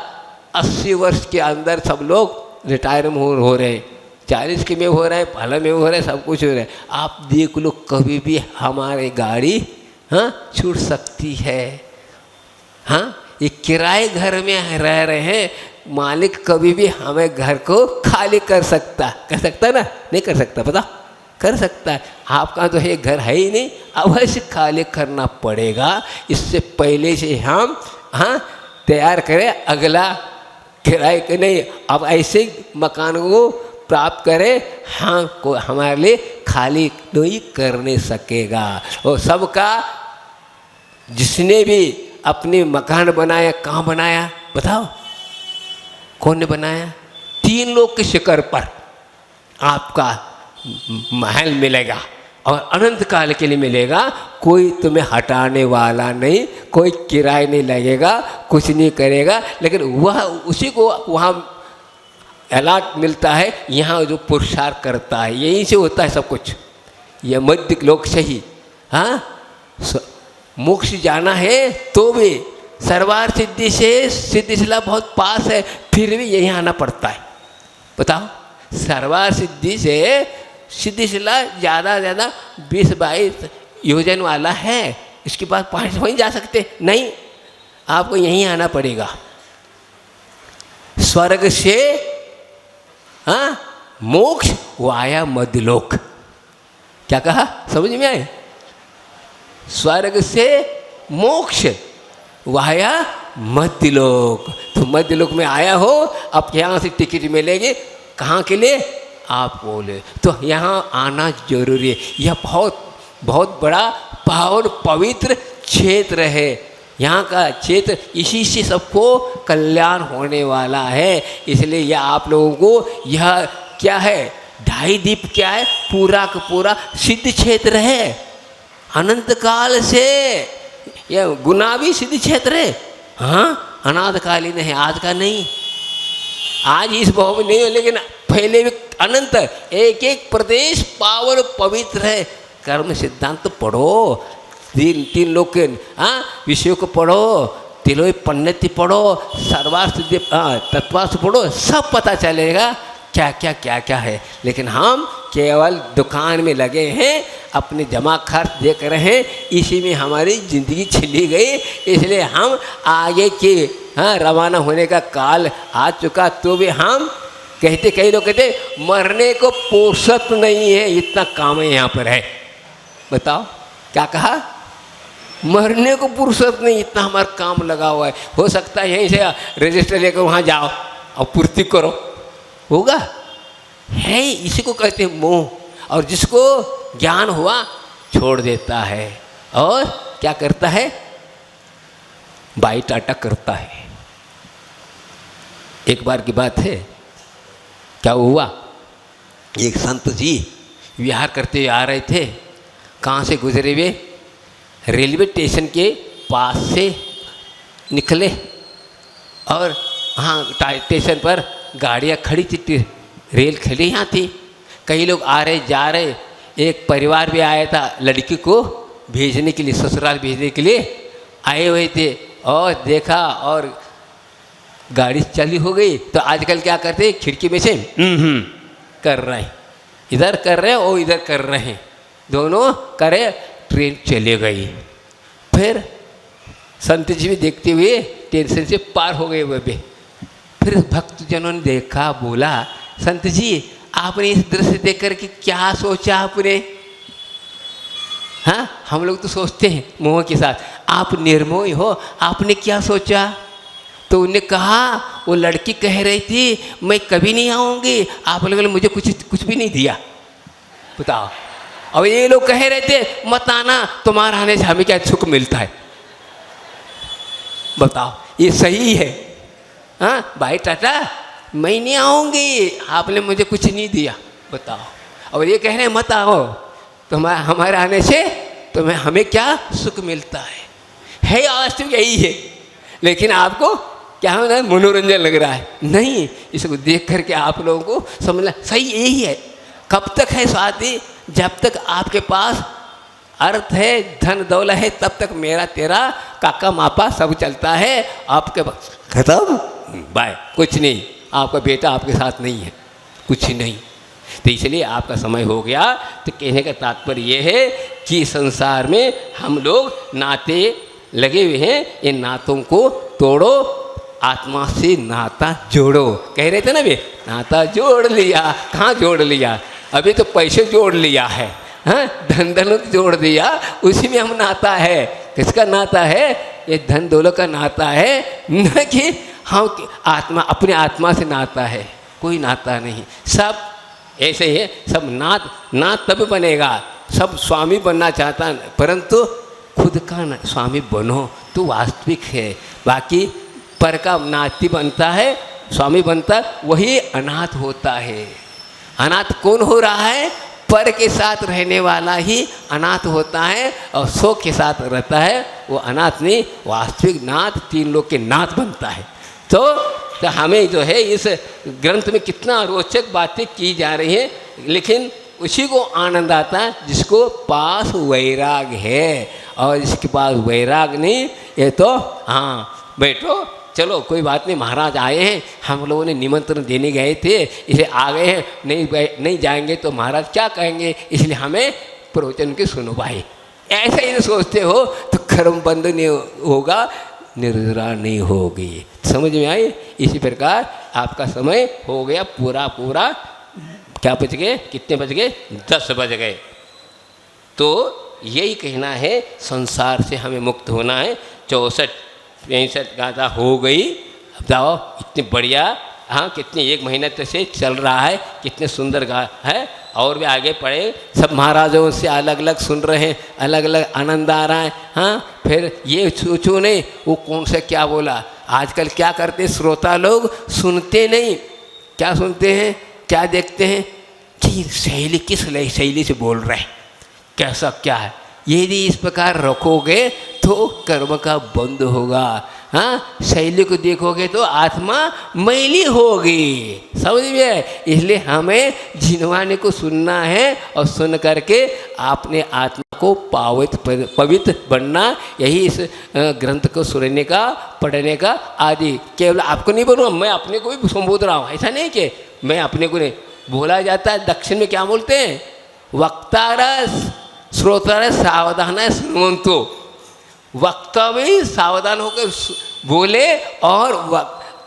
80 वर्ष के अंदर सब लोग रिटायर हो रहे हैं, 40 के में हो रहे हैं, भला में हो रहे हैं, सब कुछ हो रहा है। आप देख लो कभी भी हमारी गाड़ी हाँ छूट सकती है। हाँ ये किराए घर में रह रहे हैं, मालिक कभी भी हमें घर को खाली कर सकता ना, नहीं कर सकता। पता कर सकता है। आपका तो ये घर है ही नहीं, अवश्य खाली करना पड़ेगा। इससे पहले से हम तैयार करें अगला किराए के नहीं, अब ऐसे मकान को प्राप्त करें, को हमारे लिए खाली नहीं करने सकेगा। और सबका जिसने भी अपने मकान बनाया, कहाँ बनाया बताओ, कौन ने बनाया? 3 लोग के शिखर पर आपका महल मिलेगा और अनंत काल के लिए मिलेगा। कोई तुम्हें हटाने वाला नहीं, कोई किराया नहीं लगेगा, कुछ नहीं करेगा। लेकिन वह उसी को वहाँ अलॉट मिलता है, यहाँ जो पुरुषार्थ करता है, यहीं से होता है सब कुछ। यह मध्य लोक से ही मोक्ष जाना है तो भी सर्वार सिद्धि से सिद्धिशिला बहुत पास है, फिर भी यहीं आना पड़ता है। बताओ, सर्वार सिद्धि से सिद्धिशिला ज़्यादा 20-22 योजन वाला है, इसके बाद पास वहीं जा सकते नहीं, आपको यहीं आना पड़ेगा। स्वर्ग से मोक्ष वाया मध्यलोक। क्या कहा, समझ में आए? स्वर्ग से मोक्ष वाया मध्यलोक। तो मध्यलोक में आया हो, अब यहाँ से टिकट मिलेगी, कहाँ के लिए? आप बोले तो यहाँ आना जरूरी है। यह बहुत बड़ा पावन पवित्र क्षेत्र है। यहाँ का क्षेत्र, इसी से सबको कल्याण होने वाला है। इसलिए यह आप लोगों को, यह क्या है, 2.5 दीप क्या है, पूरा का पूरा सिद्ध क्षेत्र है। अनंत काल से यह गुना भी सिद्ध क्षेत्र है। हाँ, अनादकालीन है, आज का नहीं। आज इस भाव में नहीं हो, लेकिन पहले भी अनंत, एक प्रदेश पावन पवित्र है। कर्म सिद्धांत तो पढ़ो, 3 लोग के विषयों को पढ़ो, तिलोई पन्नति पढ़ो, सर्वार सिद्धि तत्वास पढ़ो, सब पता चलेगा क्या क्या है। लेकिन हम केवल दुकान में लगे हैं, अपने जमा खर्च देख रहे हैं, इसी में हमारी ज़िंदगी चली गई। इसलिए हम आगे के रवाना होने का काल आ चुका, तो भी हम कहते, कई लोग कहते मरने को फुर्सत नहीं है, इतना काम है यहाँ पर है। बताओ क्या कहा, मरने को फुर्सत नहीं, इतना हमारा काम लगा हुआ है। हो सकता है यहीं से रजिस्टर लेकर वहाँ जाओ और पूर्ति करो, होगा है। इसी को कहते हैं मोह। और जिसको ज्ञान हुआ छोड़ देता है और क्या करता है, बाई टाटा करता है। एक बार की बात है, क्या हुआ, एक संत जी विहार करते हुए आ रहे थे। कहाँ से गुजरे हुए, रेलवे स्टेशन के पास से निकले और हाँ स्टेशन पर गाड़ियाँ खड़ी थी, रेल खड़ी यहाँ थी, कई लोग आ रहे जा रहे। एक परिवार भी आया था, लड़की को भेजने के लिए, ससुराल भेजने के लिए आए हुए थे। और देखा और गाड़ी चालू हो गई। तो आजकल क्या करते हैं, खिड़की में से कर रहे हैं, इधर कर रहे हैं और इधर कर रहे हैं, दोनों करे, ट्रेन चली गई। फिर संत जी भी देखते हुए टेंशन से पार हो गए हुए भी। फिर भक्तजनों ने देखा, बोला, संत जी आपने इस दृश्य देख कर के क्या सोचा आपने? हाँ, हम लोग तो सोचते हैं मोह के साथ, आप निर्मोही हो, आपने क्या सोचा? तो उन्होंने कहा, वो लड़की कह रही थी मैं कभी नहीं आऊँगी, आप लोगों ने मुझे कुछ भी नहीं दिया। बताओ, और ये लोग कह रहे थे मत आना, तुम्हारा आने से हमें क्या सुख मिलता है? बताओ, ये सही है? हाँ भाई टाटा, मैं नहीं आऊँगी, आपने मुझे कुछ नहीं दिया। बताओ, और ये कह रहे हैं मत आओ, हमारे आने से तुम्हें हमें क्या सुख मिलता है आज तो यही है। लेकिन आपको क्या होना, मनोरंजन लग रहा है? नहीं, इसको देख करके आप लोगों को समझना सही यही है। कब तक है शादी? जब तक आपके पास अर्थ है, धन दौलत है, तब तक मेरा तेरा काका मापा सब चलता है। आपके पास खत्म, बाय, कुछ नहीं, आपका बेटा आपके साथ नहीं है, कुछ नहीं। तो इसलिए आपका समय हो गया। तो कहने का तात्पर्य ये है कि संसार में हम लोग नाते लगे हुए हैं, इन नातों को तोड़ो, आत्मा से नाता जोड़ो। कह रहे थे ना वे, नाता जोड़ लिया, कहाँ जोड़ लिया? अभी तो पैसे जोड़ लिया है, हाँ, धन दौलत जोड़ दिया, उसी में हम नाता है। किसका नाता है? ये धन दौलत का नाता है, न कि हम आत्मा, अपने आत्मा से नाता है, कोई नाता नहीं। सब ऐसे ही है, सब नात तब बनेगा, सब स्वामी बनना चाहता, परंतु खुद का स्वामी बनो तो वास्तविक है। बाकी पर का नाती बनता है, स्वामी बनता, वही अनाथ होता है। अनाथ कौन हो रहा है? पर के साथ रहने वाला ही अनाथ होता है, और सो के साथ रहता है वो अनाथ नहीं, वास्तविक नाथ, तीन लोग के नाथ बनता है। तो हमें जो है इस ग्रंथ में कितना रोचक बातें की जा रही हैं, लेकिन उसी को आनंद आता है जिसको पास वैराग है, और जिसके पास वैराग नहीं, ये तो हाँ बैठो, चलो कोई बात नहीं, महाराज आए हैं, हम लोगों ने निमंत्रण देने गए थे, इसलिए आ गए हैं, नहीं जाएंगे तो महाराज क्या कहेंगे, इसलिए हमें प्रवचन की सुनो भाई। ऐसा ही सोचते हो तो कर्म बंद नहीं होगा, निर्जरा नहीं होगी। समझ में आई? इसी प्रकार आपका समय हो गया पूरा। क्या बज गए? कितने बज गए? 10 बज गए। तो यही कहना है, संसार से हमें मुक्त होना है। 64-65 गाथा हो गई। अब जाओ, इतनी बढ़िया, हाँ, कितने 1 महीने तक से चल रहा है, कितने सुंदर गा है, और भी आगे पढ़े। सब महाराजों से अलग अलग सुन रहे हैं, अलग अलग आनंद आ रहा है। हाँ, फिर ये सोचो नहीं वो कौन सा क्या बोला। आजकल क्या करते श्रोता लोग, सुनते नहीं, क्या सुनते हैं, क्या देखते हैं कि शैली किस शैली से बोल रहे हैं, कैसा क्या है। यदि इस प्रकार रखोगे तो कर्म का बंद होगा। हाँ, शैली को देखोगे तो आत्मा मैली होगी। समझ में? इसलिए हमें जिनवाने को सुनना है, और सुन करके अपने आत्मा को पवित्र बनना। यही इस ग्रंथ को सुनने का, पढ़ने का आदि। केवल आपको नहीं बोलूँ, मैं अपने को भी संबोध रहा हूँ। ऐसा नहीं कि मैं अपने को नहीं। बोला जाता है दक्षिण में क्या बोलते हैं? वक्तारस श्रोतारस सावधान श्रवंतो। वक्ता भी सावधान होकर बोले, और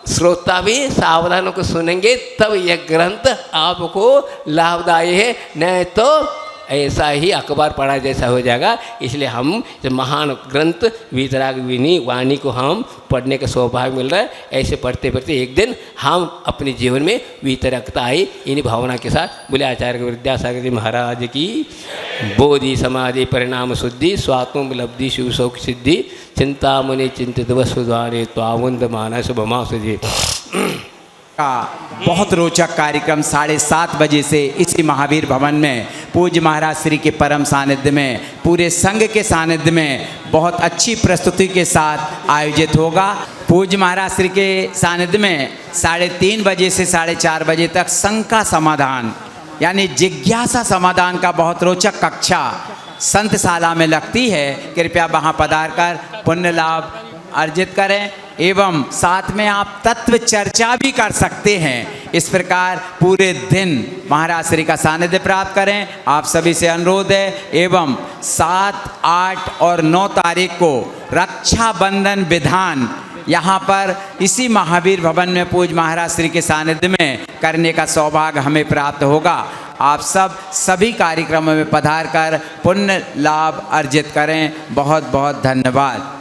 श्रोता भी सावधान होकर सुनेंगे, तब यह ग्रंथ आपको लाभदायी है। नहीं तो ऐसा ही अखबार पढ़ा जैसा हो जाएगा। इसलिए हम जो महान ग्रंथ वीतरागिनी वाणी को हम पढ़ने का सौभाग्य मिल रहा है। ऐसे पढ़ते पढ़ते एक दिन हम अपने जीवन में वीतरकता आई, इन्हीं भावना के साथ। बोले आचार्य विद्यासागर जी महाराज की बोधि समाधि परिणाम शुद्धि स्वात्मोपलब्धि शिव सौख सिद्धि चिंतामणि चिंतित वसुद्वारे त्वावंद मानस भमासुजी का बहुत रोचक कार्यक्रम 7:30 बजे से इसी महावीर भवन में पूज्य महाराज श्री के परम सानिध्य में, पूरे संघ के सानिध्य में बहुत अच्छी प्रस्तुति के साथ आयोजित होगा। पूज्य महाराज श्री के सानिध्य में 3:30 बजे से 4:30 बजे तक संघ का समाधान यानी जिज्ञासा समाधान का बहुत रोचक कक्षा संतशाला में लगती है। कृपया वहाँ पधार कर पुण्य लाभ अर्जित करें, एवं साथ में आप तत्व चर्चा भी कर सकते हैं। इस प्रकार पूरे दिन महाराज श्री का सानिध्य प्राप्त करें, आप सभी से अनुरोध है। एवं 7, 8 और 9 तारीख को रक्षाबंधन विधान यहाँ पर इसी महावीर भवन में पूज्य महाराज श्री के सानिध्य में करने का सौभाग्य हमें प्राप्त होगा। आप सब सभी कार्यक्रमों में पधार कर पुण्य लाभ अर्जित करें। बहुत बहुत धन्यवाद।